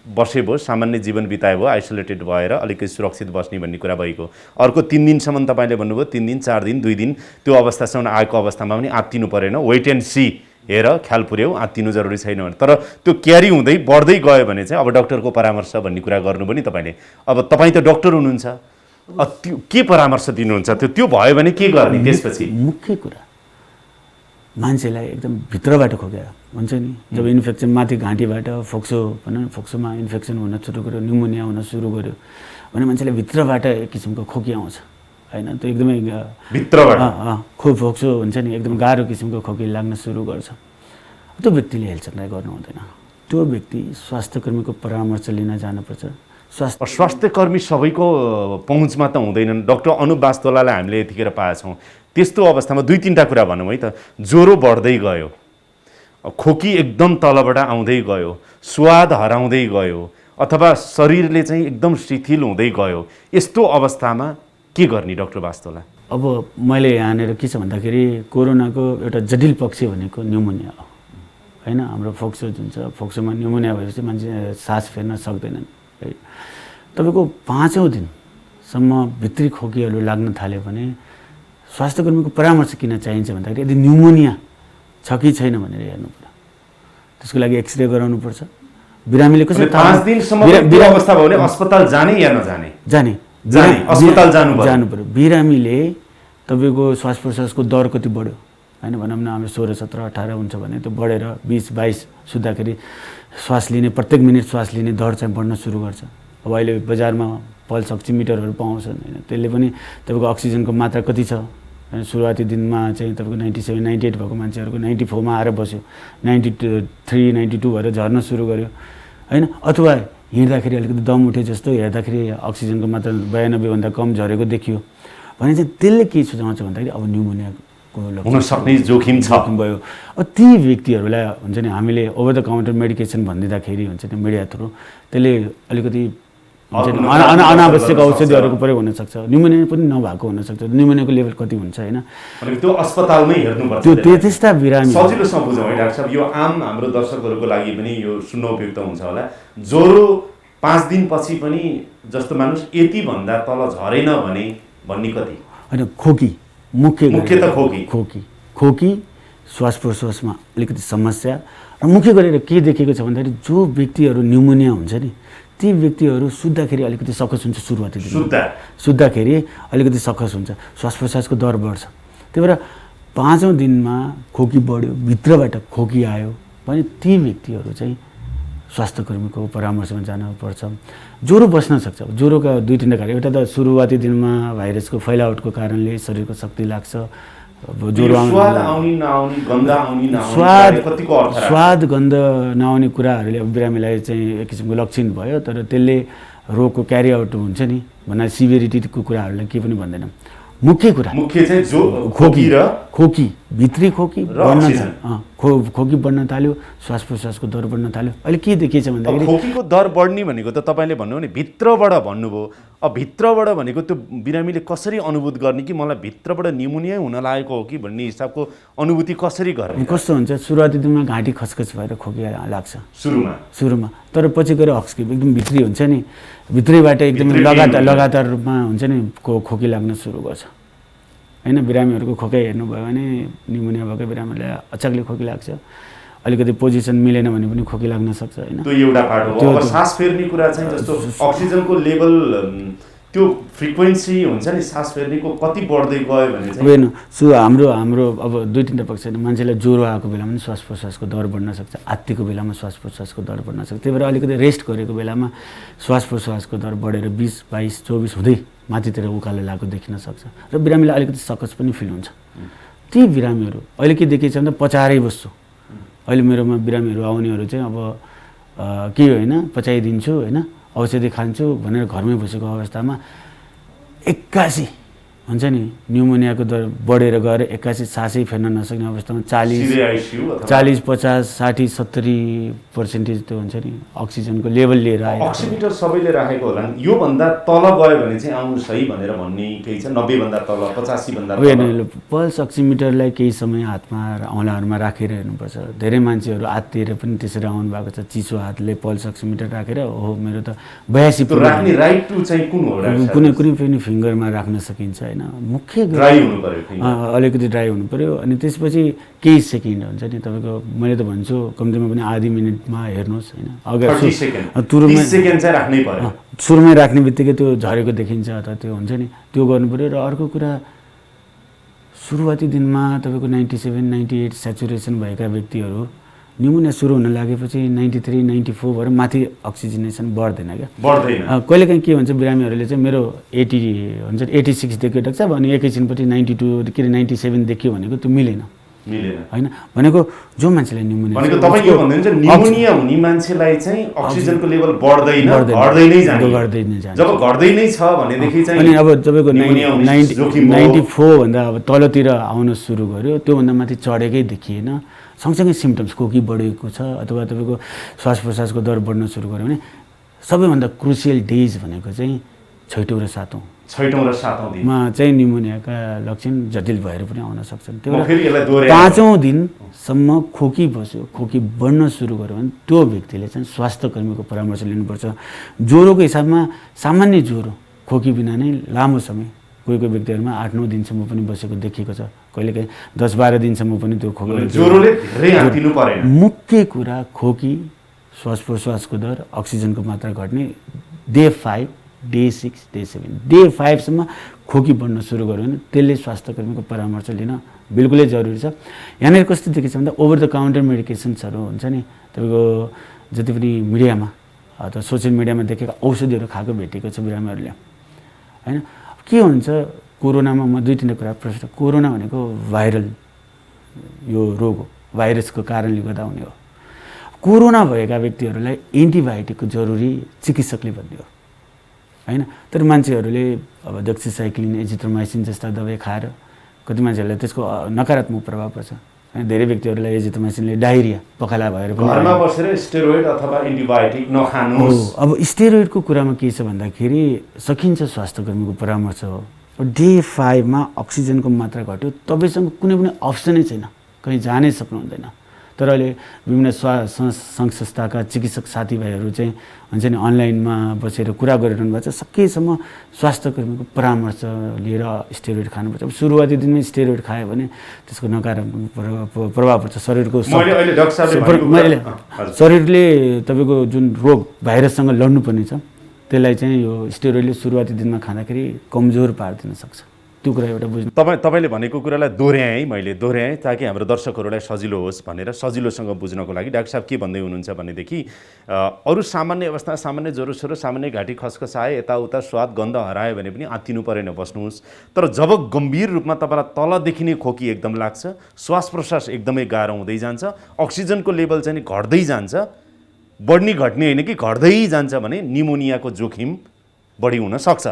बसे भयो, सामान्य जीवन बिताए भयो, आइसोलेटेड भएर अलिकति सुरक्षित बस्ने भन्ने कुरा भएको। अर्को 3 दिनसम्म तपाईँले भन्नुभयो 3 दिन 4 दिन 2 दिन त्यो अवस्थासम्म आएको अवस्थामा पनि आत्तिनु परेन, वेट एन्ड सी, हेर ख्याल पुर्याउ, आत्तिनु जरुरी छैन भने। तर त्यो क्यारी हुँदै बढ्दै गयो भने चाहिँ अब डाक्टरको परामर्श भन्ने कुरा गर्नु पनि तपाईँले। अब तपाईँ त डाक्टर हुनुहुन्छ, त्यो के परामर्श दिनुहुन्छ? त्यो भयो भने के गर्ने त्यसपछि? मुख्य कुरा मान्छेलाई एकदम भित्रबाट खोकेर हुन्छ नि, जब इन्फेक्सन माथि घाँटीबाट फोक्सो भनौँ, फोक्सोमा इन्फेक्सन हुन सुरु गर्यो, न्युमोनिया हुन सुरु गर्यो भने मान्छेलाई भित्रबाट एक किसिमको खोकी आउँछ होइन। त्यो एकदमै भित्रबाट फोक्सो हुन्छ नि, एकदम गाह्रो किसिमको खोकी लाग्न सुरु गर्छ। त्यो व्यक्तिले हेलचक्राइ गर्नु हुँदैन, त्यो व्यक्ति स्वास्थ्यकर्मीको परामर्श लिन जानुपर्छ। स्वास्थ्यकर्मी सबैको पहुँचमा त हुँदैनन्। डाक्टर अनुप वास्तोलालाई हामीले यतिखेर पाएछौँ। त्यस्तो अवस्थामा 2-3टा कुरा भनौँ है त। ज्वरो बढ्दै गयो, खोकी एकदम तलबाट आउँदै गयो, स्वाद हराउँदै गयो, अथवा शरीरले चाहिँ एकदम शिथिल हुँदै गयो, यस्तो अवस्थामा के गर्ने डाक्टर वास्तोला? अब मैले यहाँनिर के छ भन्दाखेरि कोरोनाको एउटा जटिल पक्ष भनेको न्युमोनिया हो होइन। हाम्रो फोक्सो जुन छ, फोक्सोमा न्युमोनिया भएपछि मान्छे सास फेर्न सक्दैनन् है। तपाईँको 5औं दिनसम्म भित्री खोकीहरू लाग्न थाल्यो भने स्वास्थ्यकर्मीको परामर्श किन चाहिन्छ भन्दाखेरि यदि न्युमोनिया छ कि छैन भनेर हेर्नु पर्यो। त्यसको लागि एक्सरे गराउनुपर्छ। बिरामीले कसरी 5 दिनसम्म त्यो अवस्था भयो भने अस्पताल जाने या नजाने? जाने अस्पताल जानु पर्यो। बिरामीले तपाईँको श्वास प्रश्वासको दर कति बढ्यो होइन, भनौँ न हाम्रो 16, 17, 18 हुन्छ भने त्यो बढेर 20, 22 सुत्दाखेरि श्वास लिने प्रत्येक मिनट श्वास लिने दर चाहिँ बढ्न सुरु गर्छ। अब अहिले बजारमा पल्स अक्सिमिटरहरू पाउँछन् होइन, त्यसले पनि तपाईँको अक्सिजनको मात्रा कति छ होइन, सुरुवाती दिनमा चाहिँ तपाईँको 97, 98 भएको मान्छेहरूको 94 मा आएर बस्यो, 93, 92 भएर झर्न सुरु गर्यो होइन। अथवा हिँड्दाखेरि अलिकति दम उठे जस्तो हेर्दाखेरि अक्सिजनको मात्रा 92 भन्दा कम झरेको देखियो भने चाहिँ त्यसले के सुझाउँछ भन्दाखेरि अब न्युमोनियाको हुन सक्ने जोखिम भयो। अब ती व्यक्तिहरूलाई हुन्छ नि हामीले ओभर द काउन्टर मेडिकेसन भनिदिँदाखेरि हुन्छ नि मिडिया थ्रु त्यसले अलिकति हुन्छ नि अनावश्यक औषधिहरूको प्रयोग हुनसक्छ। न्युमोनिया पनि नभएको हुनसक्छ, न्युमोनियाको लेभल कति हुन्छ होइन, त्यो अस्पतालमै हेर्नुपर्छ। त्यो त्यस्ता बिरामी सजिलोसँग बुझौँ है डाक्टर साहब, यो आम हाम्रो दर्शकहरूको लागि पनि यो सुन्न उपयुक्त हुन्छ होला। ज्वरो 5 दिनपछि पनि जस्तो मानुस यति भन्दा तल झरेन भने भन्ने कति होइन, खोकी मुख्य त खोकी श्वास प्रश्वासमा अलिकति समस्या र मुख्य गरेर के देखेको छ भन्दाखेरि जो व्यक्तिहरू न्युमोनिया हुन्छ नि ती व्यक्तिहरू सुत्दाखेरि अलिकति सकस हुन्छ। सुरुवाती दिन सुत्दाखेरि अलिकति सकस हुन्छ, श्वास प्रश्वासको दर बढ्छ। त्यही भएर 5औं दिनमा खोकी बढ्यो, भित्रबाट खोकी आयो भने ती व्यक्तिहरू चाहिँ स्वास्थ्यकर्मीको परामर्शमा जानुपर्छ। ज्वरो बस्न सक्छ। ज्वरोका 2-3 कारण, एउटा त सुरुवाती दिनमा भाइरसको फैलावटको कारणले शरीरको शक्ति लाग्छ, ज्वरो स्वाद गन्ध नआउने कुराहरूले अब बिरामीलाई चाहिँ एक किसिमको लक्षण भयो, तर त्यसले रोगको क्यारी आउट हुन्छ नि भन्दा सिभिरिटीको कुराहरूलाई के पनि भन्दैन। मुख्य चाहिँ जो खोकी भित्री खोकी खोकी बढ्न थाल्यो, श्वास प्रश्वासको दर बढ्न थाल्यो। अहिले के देखिएछ भन्दाखेरि खोकीको दर बढ्ने भनेको त तपाईँले भन्नु भने भित्रबाट भन्नुभयो। अब भित्रबाट भनेको त्यो बिरामीले कसरी अनुभूत गर्ने कि मलाई भित्रबाट न्युमोनिया हुन लागेको हो कि भन्ने हिसाबको अनुभूति कसरी गर्ने? कस्तो हुन्छ, सुरुवाती दिनमा घाँटी खसखस भएर खोकी लाग्छ सुरुमा, तर पछि गएर हस्की एकदम भित्री हुन्छ नि, भित्रैबाट एकदमै लगातार रूपमा हुन्छ नि खोकी लाग्न सुरु गर्छ होइन। बिरामीहरूको खोकाइ हेर्नुभयो भने न्युमोनिया भएको बिरामीलाई अचाकले खोकी लाग्छ, अलिकति पोजिसन मिलेन भने पनि खोकी लाग्न सक्छ होइन। त्यो एउटा पार्ट हो। अब सास फेर्ने कुरा चाहिँ जस्तो अक्सिजनको लेभल त्यो फ्रिक्वेन्सी हुन्छ नि सास फेर्नेको कति बढ्दै गयो भने चाहिँ होइन हाम्रो अब 2-3 पक्ष छ। मान्छेलाई ज्वरो आएको बेलामा पनि श्वास प्रश्वासको दर बढ्न सक्छ, आत्तिको बेलामा श्वास प्रश्वासको दर बढ्न सक्छ। त्यही भएर अलिकति रेस्ट गरेको बेलामा श्वास प्रश्वासको दर बढेर 20, 22, 24 हुँदै माथितिर उकालो लागेको देखिन सक्छ र बिरामीलाई अलिकति सकस पनि फिल हुन्छ। ती बिरामीहरू अहिले के देखिन्छ भने पचाएरै बस्छु। अहिले मेरोमा बिरामीहरू आउनेहरू चाहिँ अब के होइन पचाइदिन्छु होइन, औषधि खान्छु भनेर घरमै बसेको अवस्थामा 81 हुन्छ नि न्युमोनियाको दर बढेर गएर 81 सासै फेर्न नसक्ने अवस्थामा 40, 50, 60, 70% त्यो हुन्छ नि अक्सिजनको लेभल लिएर आयो। अक्सिमिटर सबैले राखेको होला, योभन्दा तल गयो भने चाहिँ आउनु सही भनेर भन्ने केही छ? 90 भन्दा तल, 85 भन्दा तल पल्स अक्सिमिटरलाई केही समय हातमा औँलाहरूमा राखेर हेर्नुपर्छ। धेरै मान्छेहरू आत्तिएर पनि त्यसरी आउनु भएको छ, चिसो हातले पल्स अक्सिमिटर राखेर ओहो मेरो त 82 राख्ने राइट टु चाहिँ कुन हो? कुनै पनि फिङ्गरमा राख्न सकिन्छ होइन। मुख्य ड्राई हुनु पर्यो, अलिकति ड्राई हुनु पर्यो। अनि त्यसपछि केही सेकेन्ड हुन्छ नि तपाईँको, मैले त भन्छु कम्तीमा पनि आधी मिनटमा हेर्नुहोस् होइन। अगर सुरुमै राख्ने बित्तिकै त्यो झरेको देखिन्छ अथवा त्यो हुन्छ नि त्यो गर्नु पर्यो। र अर्को कुरा सुरुवाती दिनमा तपाईँको 97, 98 सेचुरेसन भएका व्यक्तिहरू न्युमोनिया सुरु हुन लागेपछि 93, 94 भएर माथि अक्सिजनेसन बढ्दैन क्या, कहिलेकाहीँ के हुन्छ बिरामीहरूले चाहिँ मेरो 80 हुन्छ 86 देख्यो डाक्टर साहब अनि एकैछिनपछि 92 के अरे 97 देखियो भनेको त्यो मिलेन होइन। भनेको जो मान्छेलाई न्युमोनिया भनेको तपाईँ के भन्नुहुन्छ, न्युमोनिया हुने मान्छेलाई चाहिँ अक्सिजनको लेभल बढ्दैन, घट्दै नै जान्छ। जब घट्दै नै छ भनेदेखि चाहिँ अनि अब तपाईँको 94 भन्दा अब तलतिर आउन सुरु गर्यो, त्योभन्दा माथि चढेकै देखिएन, सँगसँगै सिम्टम्स खोकी बढेको छ अथवा तपाईँको श्वास प्रश्वासको दर बढ्न सुरु गर्यो भने सबैभन्दा क्रुसियल डेज भनेको चाहिँ 6औँ र 7औँ दिनमा चाहिँ न्युमोनियाका लक्षण जटिल भएर पनि आउन सक्छन्। त्यो 5औँ दिनसम्म खोकी बस्यो, खोकी बढ्न सुरु गर्यो भने त्यो व्यक्तिले चाहिँ स्वास्थ्यकर्मीको परामर्श लिनुपर्छ। ज्वरोको हिसाबमा सामान्य ज्वरो खोकी बिना नै लामो समय कोही कोही व्यक्तिहरूमा 8-9 दिनसम्म पनि बसेको देखिएको छ, कहिलेकाहीँ 10-12 दिनसम्म पनि त्यो ज्वरोले धेरै हातिनु परेन। मुख्य कुरा खोकी, श्वास प्रश्वासको दर, अक्सिजनको मात्रा घट्ने डे 5, डे 6, डे 7, डे 5 सम्म खोकी बढ्न सुरु गर्यो भने त्यसले स्वास्थ्यकर्मीको परामर्श लिन बिल्कुलै जरुरी छ। यहाँनिर कस्तो देखिन्छ भन्दा ओभर द काउन्टर मेडिकेसन्सहरू हुन्छ नि, तपाईँको जति पनि मिडियामा अथवा सोसियल मिडियामा देखेका औषधिहरू खाएको भेटेको छ बिरामीहरूले होइन। के हुन्छ कोरोनामा म 2-3 कुरा प्रश्न, कोरोना भनेको भाइरल यो रोग हो, भाइरसको कारणले गर्दा हुने हो। कोरोना भएका व्यक्तिहरूलाई एन्टिबायोटिकको जरुरी चिकित्सकले भन्ने हो होइन। तर मान्छेहरूले अब डक्सिसाइक्लिन, एजिथ्रोमाइसिन जस्ता दबाई खाएर कति मान्छेहरूलाई त्यसको नकारात्मक प्रभाव पर्छ। धेरै व्यक्तिहरूलाई एजिथ्रोमाइसिनले डायरिया पखाला भएर घरमा बसेर स्टेरोइड अथवा एन्टिबायोटिक नखानुहोस्। अब स्टेरोइडको कुरामा के छ भन्दाखेरि सकिन्छ, स्वास्थ्यकर्मीको परामर्श हो। डे 5 मा अक्सिजनको मात्रा घट्यो, तपाईँसँग कुनै पनि अप्सनै छैन, कहीँ जानै सक्नुहुँदैन। तर अहिले विभिन्न सङ्घ संस्थाका चिकित्सक साथीभाइहरू चाहिँ हुन्छ नि अनलाइनमा बसेर कुरा गरिरहनु भएको छ। सकेसम्म स्वास्थ्यकर्मीको परामर्श लिएर स्टेरोइड खानुपर्छ। अब सुरुवाती दिनमै स्टेरोइड खायो भने त्यसको नकारात्मक प्रभाव पर्छ शरीरको। शरीरले तपाईँको जुन रोग भाइरससँग लड्नुपर्ने छ त्यसलाई चाहिँ यो स्टेरोइडले सुरुवाती दिनमा खाँदाखेरि कमजोर पारिदिन सक्छ। त्यो कुरा एउटा बुझ्नु। तपाईँले भनेको कुरालाई मैले दोहोऱ्याएँ ताकि हाम्रो दर्शकहरूलाई सजिलो होस् भनेर, सजिलोसँग बुझ्नको लागि। डाक्टर साहब के भन्दै हुनुहुन्छ भनेदेखि अरू सामान्य अवस्था, सामान्य ज्वरो सामान्य घाँटी खसखस आए, यताउता स्वाद गन्ध हरायो भने पनि आत्तिनु परेन, बस्नुहोस्। तर जब गम्भीर रूपमा तपाईँलाई तलदेखि नै खोकी एकदम लाग्छ, श्वास प्रश्वास एकदमै गाह्रो हुँदै जान्छ, अक्सिजनको लेभल चाहिँ घट्दै जान्छ, बढ्ने घट्ने होइन कि घट्दै जान्छ भने निमोनियाको जोखिम बढी हुन सक्छ।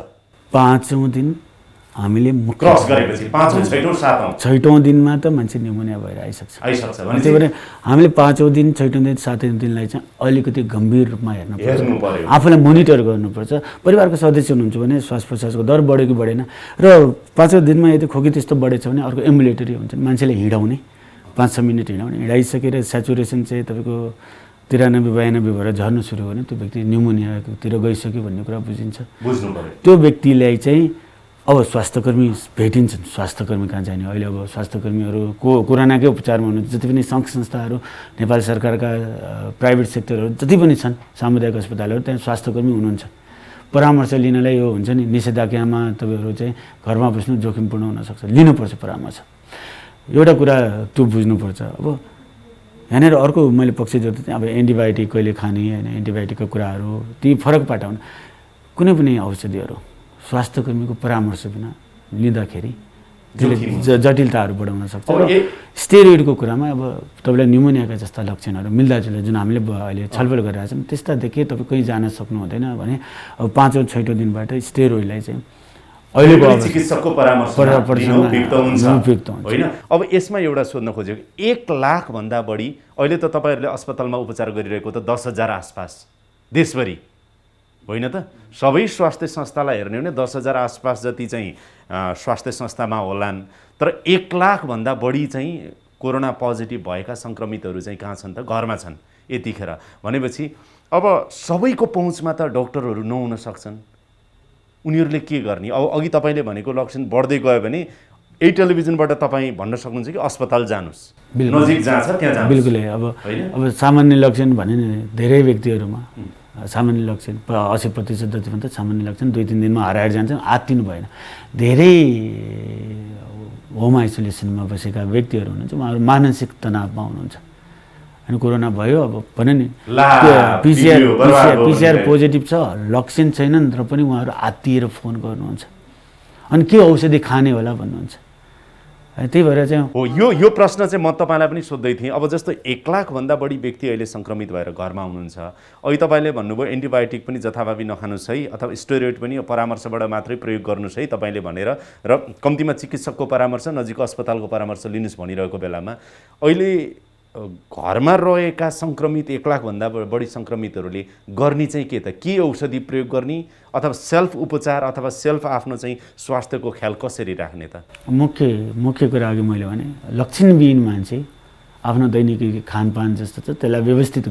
5औँ दिन हामीले क्रस गरेपछि 5औँ, 6औँ, 7औँ, 6औँ दिनमा त मान्छे निमोनिया भएर आइसक्छ। त्यही भएर हामीले 5औँ दिन, 6औँ दिन, 7औँ दिनलाई चाहिँ अलिकति गम्भीर रूपमा हेर्नु पर्छ, आफूलाई मोनिटर गर्नुपर्छ। परिवारको सदस्य हुनुहुन्छ भने श्वास प्रश्वासको दर बढ्यो कि बढेन, र 5औँ दिनमा यदि खोकी त्यस्तो बढेछ भने अर्को एम्बुलेटरी हुन्छ, मान्छेले हिँडाउने 5-6 मिनट हिँडाउने, हिँडाइसकेर सेचुरेसन चाहिँ तपाईँको 93-92 भएर झर्न सुरु गर्ने, त्यो व्यक्ति निमोनियातिर गइसक्यो भन्ने कुरा बुझिन्छ। त्यो व्यक्तिलाई चाहिँ अब स्वास्थ्यकर्मी भेटिन्छन्, स्वास्थ्यकर्मी कहाँ जाने। अहिले अब स्वास्थ्यकर्मीहरू कोरोनाकै उपचारमा हुनुहुन्छ, जति पनि सङ्घ संस्थाहरू, नेपाल सरकारका प्राइभेट सेक्टरहरू जति पनि छन्, सामुदायिक अस्पतालहरू, त्यहाँ स्वास्थ्यकर्मी हुनुहुन्छ। परामर्श लिनलाई यो हुन्छ नि निषेधाज्ञामा तपाईँहरू चाहिँ घरमा बस्नु जोखिमपूर्ण हुनसक्छ, लिनुपर्छ परामर्श। एउटा कुरा त्यो बुझ्नुपर्छ। अब यहाँनिर अर्को मैले पक्ष जोड्दै थिएँ, अब एन्टिबायोटिक कहिले खाने होइन, एन्टिबायोटिकको कुराहरू ती फरक पाटाउनु। कुनै पनि औषधिहरू स्वास्थ्यकर्मीको परामर्श बिना लिँदाखेरि त्यसले जटिलताहरू बढाउन सक्छ। स्टेरोइडको कुरामा अब तपाईँलाई निमोनियाका जस्ता लक्षणहरू मिल्दाजुल्दा जुन हामीले अहिले छलफल गरिरहेका छौँ त्यस्ता देखिए तपाईँ कहीँ जान सक्नु हुँदैन भने अब 5औँ 6औँ दिनबाट स्टेरोइडलाई चाहिँ अहिलेको चिकित्सकको परामर्श उपयुक्त हुन्छ होइन। अब यसमा एउटा सोध्न खोजेको, 1 लाखभन्दा बढी अहिले त तपाईँहरूले अस्पतालमा उपचार गरिरहेको त 10,000 आसपास देशभरि होइन त। सबै स्वास्थ्य संस्थालाई हेर्ने हो भने 10,000 आसपास जति चाहिँ स्वास्थ्य संस्थामा होलान्। तर 1 लाखभन्दा बढी चाहिँ कोरोना पोजिटिभ भएका सङ्क्रमितहरू चाहिँ कहाँ छन् त? घरमा छन् यतिखेर। भनेपछि अब सबैको पहुँचमा त डक्टरहरू नहुन सक्छन्, उनीहरूले के गर्ने? अब अघि तपाईँले भनेको लक्षण बढ्दै गयो भने यही टेलिभिजनबाट तपाईँ भन्न सक्नुहुन्छ कि अस्पताल जानुहोस्, नजिक जहाँ छ त्यहाँ जानुहोस्। बिल्कुलै। अब सामान्य लक्षण भने धेरै व्यक्तिहरूमा सामान्य लक्षण 80% जति भन्दा सामान्य लक्षण 2-3 दिनमा हराएर जान्छन्, आत्तिनु भएन। धेरै होम आइसोलेसनमा बसेका व्यक्तिहरू हुनुहुन्छ, उहाँहरू मानसिक तनावमा हुनुहुन्छ। अनि कोरोना भयो अब भने नि पिसिआर पोजिटिभ छ, लक्षण छैनन् तर पनि उहाँहरू आत्तिएर फोन गर्नुहुन्छ, अनि के औषधि खाने होला भन्नुहुन्छ। त्यही भएर चाहिँ हो यो प्रश्न चाहिँ म तपाईँलाई पनि सोध्दै थिएँ। अब जस्तो 1 लाखभन्दा बढी व्यक्ति अहिले सङ्क्रमित भएर घरमा हुनुहुन्छ। अघि तपाईँले भन्नुभयो एन्टिबायोटिक पनि जथाभावी नखानुहोस् है, अथवा स्टेरोइड पनि परामर्शबाट मात्रै प्रयोग गर्नुहोस् है तपाईँले भनेर, र कम्तीमा चिकित्सकको परामर्श, नजिकको अस्पतालको परामर्श लिनुहोस् भनिरहेको बेलामा अहिले घरमा रहेका सङ्क्रमित 1 लाखभन्दा बढी सङ्क्रमितहरूले गर्ने चाहिँ के त? के औषधि प्रयोग गर्ने अथवा सेल्फ उपचार अथवा सेल्फ आफ्नो चाहिँ स्वास्थ्यको ख्याल कसरी राख्ने त? मुख्य कुरा अघि मैले भने लक्षणविहीन मान्छे आफ्नो दैनिक खानपान जस्तो छ त्यसलाई व्यवस्थित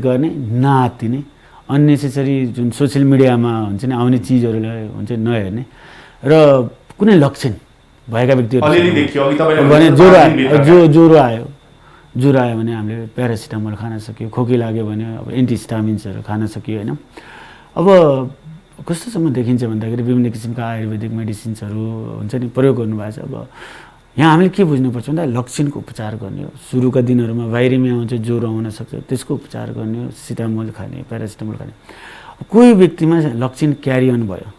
गर्ने, नआत्तिने, अननेसेसरी जुन सोसियल मिडियामा हुन्छ नि आउने चिजहरूलाई हुन्छ नहेर्ने, र कुनै लक्षण भएका व्यक्तिहरू अलिअलि देखियो अघि तपाईँले भने भने ज्वरो आयो भने हामीले प्यारासिटामोल खान सक्यो, खोकी लाग्यो भने अब एन्टिहिस्टामिन्सहरू खान सक्यो होइन। अब कस्तोसम्म देखिन्छ भन्दाखेरि विभिन्न किसिमका आयुर्वेदिक मेडिसिन्सहरू हुन्छ नि प्रयोग गर्नुभएको छ। अब यहाँ हामीले के बुझ्नुपर्छ भन्दा लक्षणको उपचार गर्ने हो। सुरुका दिनहरूमा भाइरेमिया आउँछ, ज्वरो आउन सक्छ, त्यसको उपचार गर्ने हो, सिटामोल खाने, प्यारासिटामोल खाने। कोही व्यक्तिमा लक्षण क्यारी अन भयो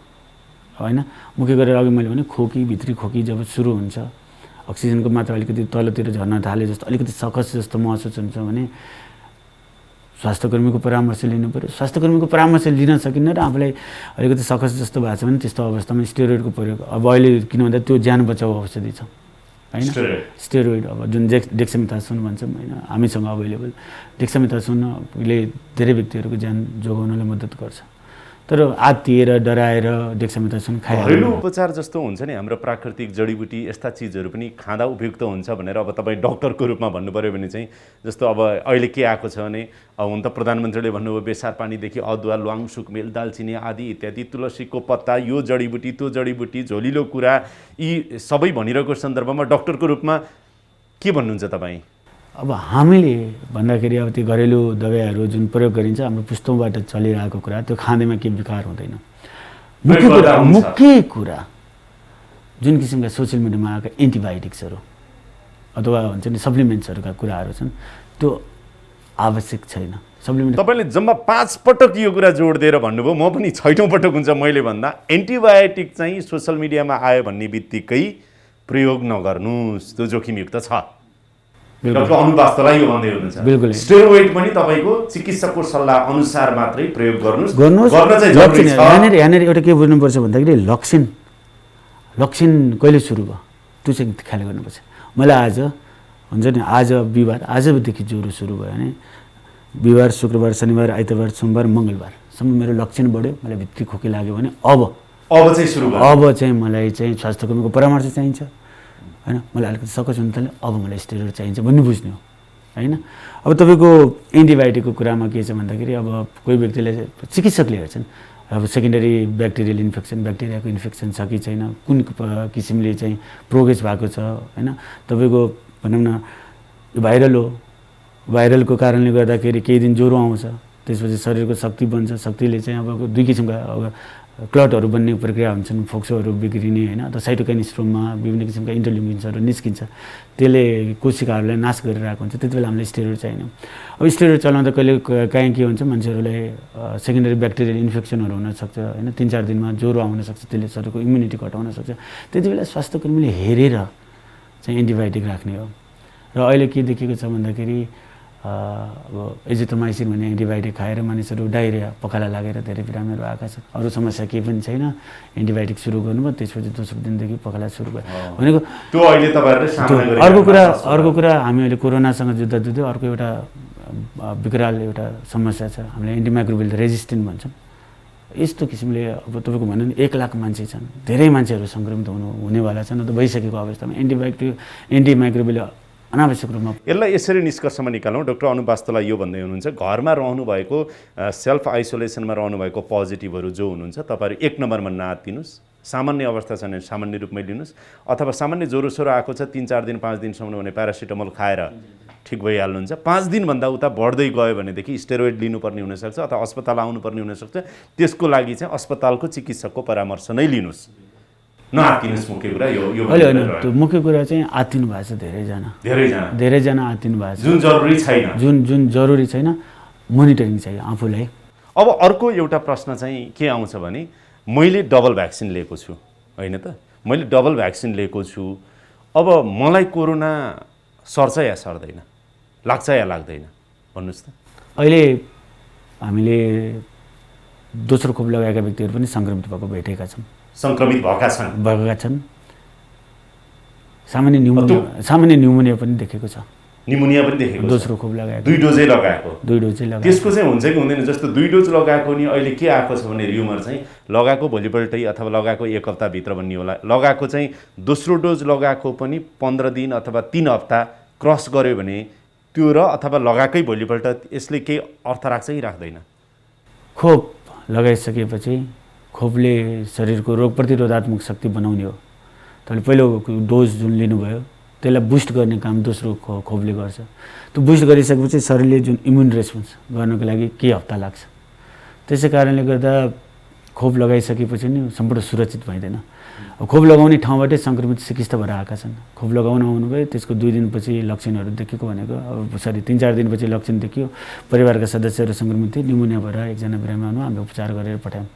होइन, मुख्य गरेर अघि मैले भने खोकी, भित्री खोकी जब सुरु हुन्छ, अक्सिजनको मात्रा अलिकति तलतिर झर्न थाले जस्तो, अलिकति सकस जस्तो महसुस हुन्छ भने स्वास्थ्यकर्मीको परामर्श लिनु पऱ्यो। स्वास्थ्यकर्मीको परामर्श लिन सकिन्न र आफूलाई अलिकति सकस जस्तो भएको छ भने त्यस्तो अवस्थामा स्टेरोइडको प्रयोग, अब अहिले किन भन्दा त्यो ज्यान बचाउ औषधि छ होइन, स्टेरोइड अब जुन डेक्सामेथासोन भन्छौँ होइन, हामीसँग अभाइलेबल डेक्सामेथासोनले धेरै व्यक्तिहरूको ज्यान जोगाउनलाई मद्दत गर्छ। तर आत्तिएर डराएर डेक्सामेथासोन घरेलु उपचार जस्तो हुन्छ नि हाम्रो प्राकृतिक जडीबुटी यस्ता चिजहरू पनि खाँदा उपयुक्त हुन्छ भनेर अब तपाईँ डक्टरको रूपमा भन्नु पऱ्यो भने चाहिँ जस्तो अब अहिले के आएको छ भने हुन त प्रधानमन्त्रीले भन्नुभयो बेसार पानीदेखि अदुवा, ल्वाङ, सुकमेल, दालचिनी आदि इत्यादि, तुलसीको पत्ता, यो जडीबुटी त्यो जडीबुटी, झोलिलो कुरा, यी सबै भनिरहेको सन्दर्भमा डक्टरको रूपमा के भन्नुहुन्छ तपाईँ? अब हामीले भन्दाखेरि अब त्यो घरेलु दबाईहरू जुन प्रयोग गरिन्छ हाम्रो पुस्तौँबाट चलिरहेको कुरा, त्यो खाँदैमा केही विकार हुँदैन। मुख्य कुरा जुन किसिमका सोसियल मिडियामा आएका एन्टिबायोटिक्सहरू अथवा हुन्छ नि सप्लिमेन्ट्सहरूका कुराहरू छन् त्यो आवश्यक छैन। सप्लिमेन्ट तपाईँले जम्मा 5 पटक यो कुरा जोड दिएर भन्नुभयो, म पनि 6औँ पटक हुन्छ मैले भन्दा एन्टिबायोटिक चाहिँ सोसियल मिडियामा आयो भन्ने बित्तिकै प्रयोग नगर्नुहोस्, त्यो जोखिमयुक्त छ। डाक्टर अनुवास्तवलाई यो भन्दै हुनुहुन्छ बिल्कुल। स्टेरोइड पनि तपाईँको चिकित्सकको सल्लाह अनुसार मात्रै प्रयोग गर्नुहोस्। यहाँनिर एउटा के बुझ्नुपर्छ भन्दाखेरि लक्षण कहिले सुरु भयो त्यो चाहिँ ख्याल गर्नुपर्छ। मलाई आज हुन्छ नि आज बिहिबार, आजदेखि ज्वरो सुरु भयो भने बिहिबार, शुक्रबार, शनिबार, आइतबार, सोमबार, मङ्गलबारसम्म मेरो लक्षण बढ्यो, मलाई भित्री खोकी लाग्यो भने अब चाहिँ सुरु भयो, अब चाहिँ मलाई चाहिँ स्वास्थ्यकर्मीको परामर्श चाहिन्छ होइन, मलाई अलिकति सकस हुन थाल्यो, अब मलाई स्टेरोइड चाहिन्छ भन्ने बुझ्ने हो होइन। अब तपाईँको एन्टिबायोटिकको कुरामा के छ भन्दाखेरि अब कोही व्यक्तिले चिकित्सकले हेर्छन् अब सेकेन्डरी ब्याक्टेरियल इन्फेक्सन, ब्याक्टेरियाको इन्फेक्सन छ कि छैन, कुन किसिमले चाहिँ प्रोग्रेस भएको छ होइन। तपाईँको भनौँ न यो भाइरल हो, भाइरलको कारणले गर्दाखेरि केही दिन ज्वरो आउँछ, त्यसपछि शरीरको शक्ति बन्छ, शक्तिले चाहिँ अब दुई किसिमका अब क्लटहरू बन्ने प्रक्रिया हुन्छन्, फोक्सोहरू बिग्रिने होइन, अथवा साइटोकाइन स्ट्रोममा विभिन्न किसिमका इन्टरल्युमिन्सहरू निस्किन्छ, त्यसले कोशिकाहरूलाई नाश गरिरहेको हुन्छ, त्यति बेला हामीलाई स्टेरोइड चाहिने। अब स्टेरोइड चलाउँदा कहिले काहीँ के हुन्छ मान्छेहरूलाई सेकेन्डरी ब्याक्टेरियल इन्फेक्सनहरू हुनसक्छ होइन, 3-4 दिनमा ज्वरो आउन सक्छ, त्यसले शरीरको इम्युनिटी घटाउन सक्छ, त्यति बेला स्वास्थ्यकर्मीले हेरेर चाहिँ एन्टिबायोटिक राख्ने हो। र अहिले के देखेको छ भन्दाखेरि अब एजिथ्रोमाइसिन भन्ने एन्टिबायोटिक खाएर मानिसहरू डाइरिया, पखाला लागेर धेरै बिरामीहरू आएका छन्। अरू समस्या केही पनि छैन, एन्टिबायोटिक सुरु गर्नुभयो, त्यसपछि दोस्रो दिनदेखि पखाला सुरु भयो भनेको त्यो अहिले तपाईँहरूले सामना गरिरहेको। अर्को कुरा हामी अहिले कोरोनासँग जुझ्दै अर्को एउटा विकराल एउटा समस्या छ, हामीले एन्टिमाइक्रोबियल रेजिस्टेन्ट भन्छौँ। यस्तो किसिमले अब तपाईँको भन्नु नि 1 लाख मान्छे छन्, धेरै मान्छेहरू सङ्क्रमित हुनेवाला छन्, अन्त भइसकेको अवस्थामा एन्टिमाइक्रोबियल अनावश्यक रूपमा यसलाई यसरी निष्कर्षमा निकालौँ। डाक्टर अनुवास्तवलाई यो भन्दै हुनुहुन्छ घरमा रहनुभएको सेल्फ आइसोलेसनमा रहनुभएको पोजिटिभहरू जो हुनुहुन्छ तपाईँहरू 1 नम्बरमा नआत्तिनुहोस्, सामान्य अवस्था छ भने सामान्य रूपमै लिनुहोस्, अथवा सामान्य ज्वरो आएको छ 3-4 दिन 5 दिनसम्म भने प्यारासिटामोल खाएर ठिक भइहाल्नुहुन्छ। 5 दिनभन्दा उता बढ्दै गयो भनेदेखि स्टेरोइड लिनुपर्ने हुनसक्छ अथवा अस्पताल आउनुपर्ने हुनसक्छ। त्यसको लागि चाहिँ अस्पतालको चिकित्सकको परामर्श नै लिनुहोस्, नआत्तिनुहोस्। मुख्य कुरा यो होइन, त्यो मुख्य कुरा चाहिँ आत्तिनु भएको छ धेरैजना आत्तिनु भएको छ, जुन जरुरी छैन, जुन जरुरी छैन, मोनिटरिङ चाहियो आफूलाई। अब अर्को एउटा प्रश्न चाहिँ के आउँछ भने मैले डबल भ्याक्सिन लिएको छु होइन त, मैले डबल भ्याक्सिन लिएको छु, अब मलाई कोरोना सर्छ या सर्दैन, लाग्छ या लाग्दैन भन्नुहोस् त। अहिले हामीले दोस्रो खोप लगाएका व्यक्तिहरू पनि सङ्क्रमित भएको भेटेका छौँ, सङ्क्रमित भएका छन्। सामान्य न्युमोनिया पनि देखेको छ, निमोनिया पनि देखेको, दोस्रो खोप लगाएको, 2 डोजै लगाएको। त्यसको चाहिँ हुन्छ कि हुँदैन? जस्तो 2 डोज लगाएको नि अहिले के आएको छ भने र्युमर चाहिँ लगाएको भोलिपल्टै अथवा लगाएको 1 हप्ताभित्र भन्ने होला, लगाएको चाहिँ दोस्रो डोज लगाएको पनि 15 दिन अथवा 3 हप्ता क्रस गर्यो भने त्यो र अथवा लगाएकै भोलिपल्ट यसले केही अर्थ राख्छ कि राख्दैन? खोप लगाइसकेपछि खोपले शरीरको रोग प्रतिरोधात्मक शक्ति बनाउने हो। तपाईँले पहिलो डोज जुन लिनुभयो त्यसलाई बुस्ट गर्ने काम दोस्रो खोपले गर्छ। त्यो बुस्ट गरिसकेपछि शरीरले जुन इम्युन रेस्पोन्स गर्नको लागि केही हप्ता लाग्छ। त्यसै कारणले गर्दा खोप लगाइसकेपछि नि सम्पूर्ण सुरक्षित भइँदैन। खोप लगाउने ठाउँबाटै सङ्क्रमित चिकित्सा भएर आएका छन्। खोप लगाउन आउनुभयो, त्यसको 2 दिनपछि लक्षणहरू देखेको भनेको अब 3-4 दिनपछि लक्षण देखियो, परिवारका सदस्यहरू सङ्क्रमित थिए, निमोनिया भएर एकजना बिरामी आउनु, हामीले उपचार गरेर पठायौँ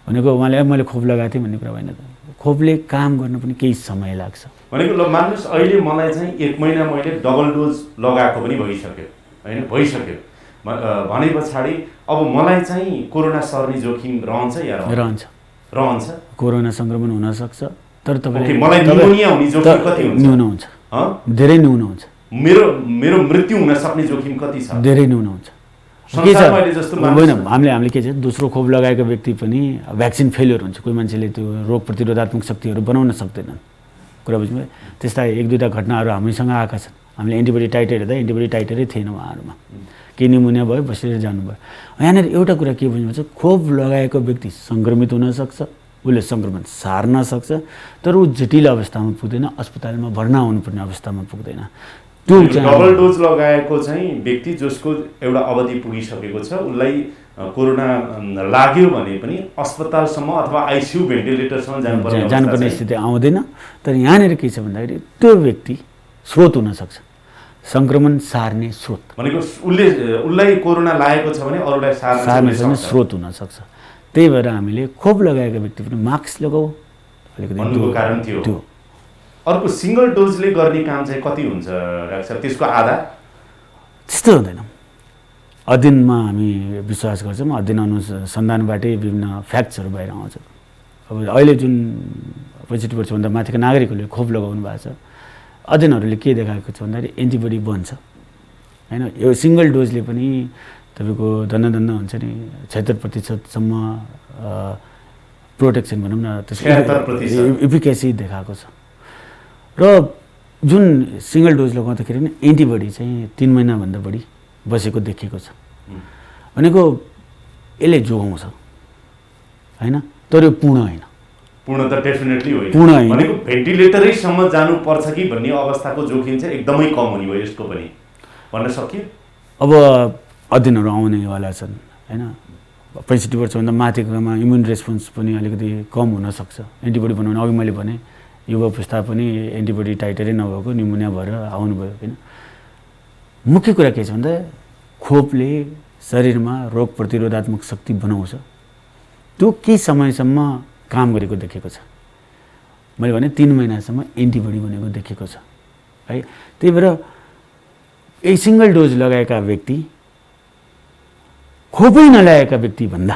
भनेको उहाँले मैले खोप लगाएको थिएँ भन्ने कुरा होइन। खोपले काम गर्न पनि केही समय लाग्छ भनेको। ल मान्नुहोस् अहिले मलाई चाहिँ 1 महिना मैले डबल डोज लगाएको पनि भइसक्यो होइन, भइसक्यो भने पछाडि अब मलाई चाहिँ कोरोना सर्ने जोखिम रहन्छ या रहन्छ? कोरोना सङ्क्रमण हुनसक्छ, तर तपाईँले मलाई निमोनिया हुने जोखिम कति हुन्छ? न्यून हुन्छ, धेरै न्यून हुन्छ। मेरो मृत्यु हुन सक्ने जोखिम कति छ? धेरै न्यून हुन्छ। के छ होइन, हामीले के छ, दोस्रो खोप लगाएको व्यक्ति पनि भ्याक्सिन फेलियर हुन्छ। कोही मान्छेले त्यो रोग प्रतिरोधात्मक शक्तिहरू बनाउन सक्दैनन्, कुरा बुझ्नुभयो। त्यस्ता 1-2टा घटनाहरू हामीसँग आएका छन्। हामीले एन्टिबडी टाइटर हेर्दा एन्टिबडी टाइटरै थिएन उहाँहरूमा, केही निमोनिया भयो, बसेर जानुभयो। यहाँनिर एउटा कुरा के बुझ्नुपर्छ, खोप लगाएको व्यक्ति सङ्क्रमित हुनसक्छ, उसले सङ्क्रमण सार्न सक्छ, तर ऊ जटिल अवस्थामा पुग्दैन, अस्पतालमा भर्ना हुनुपर्ने अवस्थामा पुग्दैन। त्यो डबल डोज लगाएको चाहिँ व्यक्ति जसको एउटा अवधि पुगिसकेको छ, उसलाई कोरोना लाग्यो भने पनि अस्पतालसम्म अथवा आइसियु भेन्टिलेटरसम्म जानुपर्ने स्थिति आउँदैन। तर यहाँनिर के छ भन्दाखेरि त्यो व्यक्ति स्रोत हुनसक्छ, सङ्क्रमण सार्ने स्रोत भनेको उसलाई कोरोना लागेको छ भने अरूलाई सार्ने स्रोत हुनसक्छ। त्यही भएर हामीले खोप लगाएको व्यक्ति पनि मास्क लगाऊ भन्नुको कारण त्यो। अर्को सिङ्गल डोजले गर्ने काम चाहिँ कति हुन्छ डाक्टर साहब, त्यसको आधा? त्यस्तो हुँदैन। अध्ययनमा हामी विश्वास गर्छौँ, अध्ययन अनुसन्धानबाटै विभिन्न फ्याक्ट्सहरू बाहिर आउँछ। अब अहिले जुन 65 वर्षभन्दा माथिका नागरिकहरूले खोप लगाउनु भएको छ, अध्ययनहरूले के देखाएको छ भन्दाखेरि एन्टिबडी बन्छ होइन। यो सिङ्गल डोजले पनि तपाईँको धन्न हुन्छ नि 76%सम्म प्रोटेक्सन भनौँ न, त्यसको इफिकेसी देखाएको छ। र जुन सिङ्गल डोज लगाउँदाखेरि पनि एन्टिबडी चाहिँ 3 महिनाभन्दा बढी बसेको देखिएको छ। भनेको यसले जोगाउँछ होइन, तर यो पूर्ण होइन। पूर्ण त डेफिनेटली होइन, पूर्ण होइन। भनेको भेन्टिलेटरैसम्म जानुपर्छ कि भन्ने अवस्थाको जोखिम चाहिँ एकदमै कम हुने भयो यसको पनि भन्न सकियो। अब अध्ययनहरू आउनेवाला छन् होइन। 65 वर्षभन्दा माथिकोमा इम्युन रेस्पोन्स पनि अलिकति कम हुनसक्छ। एन्टिबडी बनाउनु अघि मैले भने युवा पुस्ता पनि एन्टिबडी टाइटरै नभएको निमोनिया भएर आउनुभयो होइन। मुख्य कुरा के छ भन्दा खोपले शरीरमा रोग प्रतिरोधात्मक शक्ति बनाउँछ, त्यो केही समयसम्म काम गरेको देखेको छ। मैले भने 3 महिनासम्म एन्टिबडी बनेको देखेको छ है। त्यही भएर यही सिङ्गल डोज लगाएका व्यक्ति खोपै नलागेका व्यक्ति भन्दा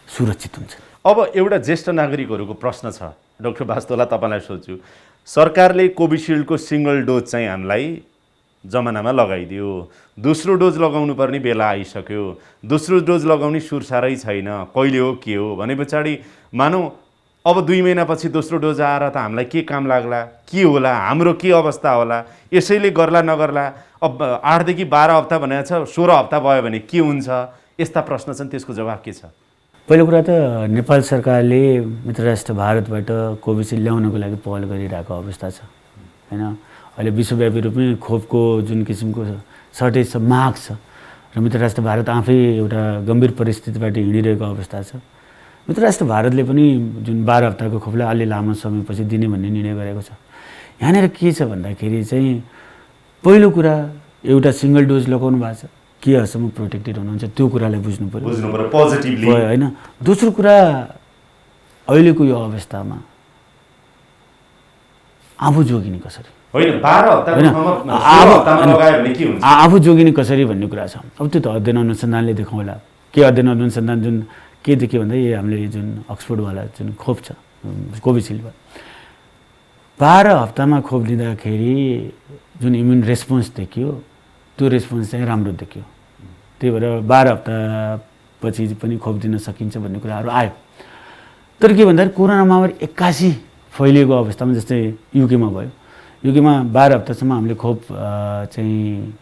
सुरक्षित हुन्छ। अब एउटा ज्येष्ठ नागरिकहरूको प्रश्न छ डाक्टर वास्तोला, तपाईँलाई सोध्छु, सरकारले कोभिसिल्डको सिङ्गल डोज चाहिँ हामीलाई जमानामा लगाइदियो, दोस्रो डोज लगाउनु पर्ने बेला आइसक्यो, दोस्रो डोज लगाउने सुरसारै छैन, कहिले हो के हो भने पछाडि मानौँ अब 2 महिनापछि दोस्रो डोज आएर त हामीलाई के काम लाग्ला, के होला, हाम्रो के अवस्था होला, यसैले गर्ला नगर्ला, अब 8 देखि 12 हप्ता भनेको छ, 16 हप्ता भयो भने के हुन्छ, यस्ता प्रश्न छन्। त्यसको जवाब के छ? पहिलो कुरा त नेपाल सरकारले मित्र राष्ट्र भारतबाट कोभिसिल्ड ल्याउनको लागि पहल गरिरहेको अवस्था छ होइन। अहिले विश्वव्यापी रूपमै खोपको जुन किसिमको सर्टेज छ, माग छ, र मित्र राष्ट्र भारत आफै एउटा गम्भीर परिस्थितिबाट हिँडिरहेको अवस्था छ। मित्र राष्ट्र भारतले पनि जुन 12 हप्ताको खोपलाई अलि लामो समयपछि दिने भन्ने निर्णय गरेको छ। यहाँनिर के छ भन्दाखेरि चाहिँ पहिलो कुरा एउटा सिङ्गल डोज लगाउनु भएको छ, के हदसम्म प्रोटेक्टेड हुनुहुन्छ त्यो कुरालाई बुझ्नु पर्यो पोजिटिभली होइन। दोस्रो कुरा अहिलेको यो अवस्थामा आफू जोगिने कसरी होइन, 12 हप्तामा लगायो भने के हुन्छ, आफू जोगिने कसरी भन्ने कुरा छ। अब त्यो त अध्ययन अनुसन्धानले देखाउला। के अध्ययन अनुसन्धान जुन के देखियो भन्दा यो हामीले जुन अक्सफोर्डवाला जुन खोप छ कोभिसिल्ड, 12 हप्तामा खोप दिँदाखेरि जुन इम्युन रेस्पोन्स देखियो त्यो रेस्पोन्स चाहिँ राम्रो देखियो। त्यही भएर 12 हप्तापछि पनि खोप दिन सकिन्छ भन्ने कुराहरू आयो। तर के भन्दाखेरि कोरोना महामारी 81 फैलिएको अवस्थामा, जस्तै युकेमा भयो, युकेमा 12 हप्तासम्म हामीले खोप चाहिँ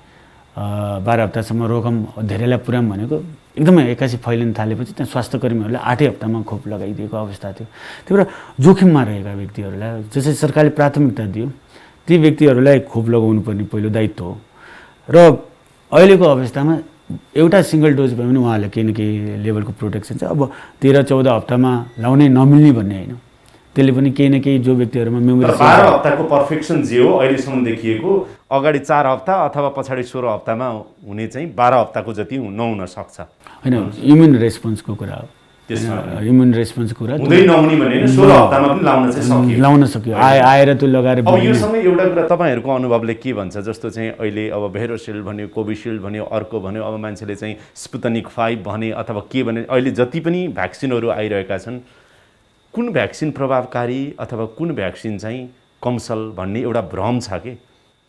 12 हप्तासम्म रोकम धेरैलाई पुर्याउँ भनेको एकदमै एक्कासी फैलिन थालेपछि त्यहाँ स्वास्थ्य कर्मीहरूलाई 8 हप्तामा खोप लगाइदिएको अवस्था थियो। त्यही भएर जोखिममा रहेका व्यक्तिहरूलाई जसरी सरकारले प्राथमिकता दियो ती व्यक्तिहरूलाई खोप लगाउनु पर्ने पहिलो दायित्व हो। र अहिलेको अवस्थामा एउटा सिङ्गल डोज भयो भने उहाँहरूलाई केही न केही लेभलको प्रोटेक्सन छ। अब 13-14 हप्तामा लाउनै नमिल्ने भन्ने होइन, त्यसले पनि केही न केही जो व्यक्तिहरूमा मेमोरी 12 हप्ताको पर्फेक्सन जे हो अहिलेसम्म देखिएको अगाडि 4 हप्ता अथवा पछाडि 16 हप्तामा हुने चाहिँ 12 हप्ताको जति नहुन सक्छ होइन, इम्युन रेस्पोन्सको कुरा हो। इम्युन रेस्पोन्सको कुरा हुँदै नहुने भने 16 हप्तामा पनि लाउन चाहिँ सकियो, लाउन सक्यो। आएर त्यो लगाएर अब योसँग एउटा कुरा तपाईँहरूको अनुभवले के भन्छ? जस्तो चाहिँ अहिले अब भेरोसिल्ड भन्यो, कोभिसिल्ड भन्यो, अर्को भन्यो, अब मान्छेले चाहिँ स्पुतनिक 5 भने अथवा के भने अहिले जति पनि भ्याक्सिनहरू आइरहेका छन् कुन भ्याक्सिन प्रभावकारी अथवा कुन भ्याक्सिन चाहिँ कमसल भन्ने एउटा भ्रम छ कि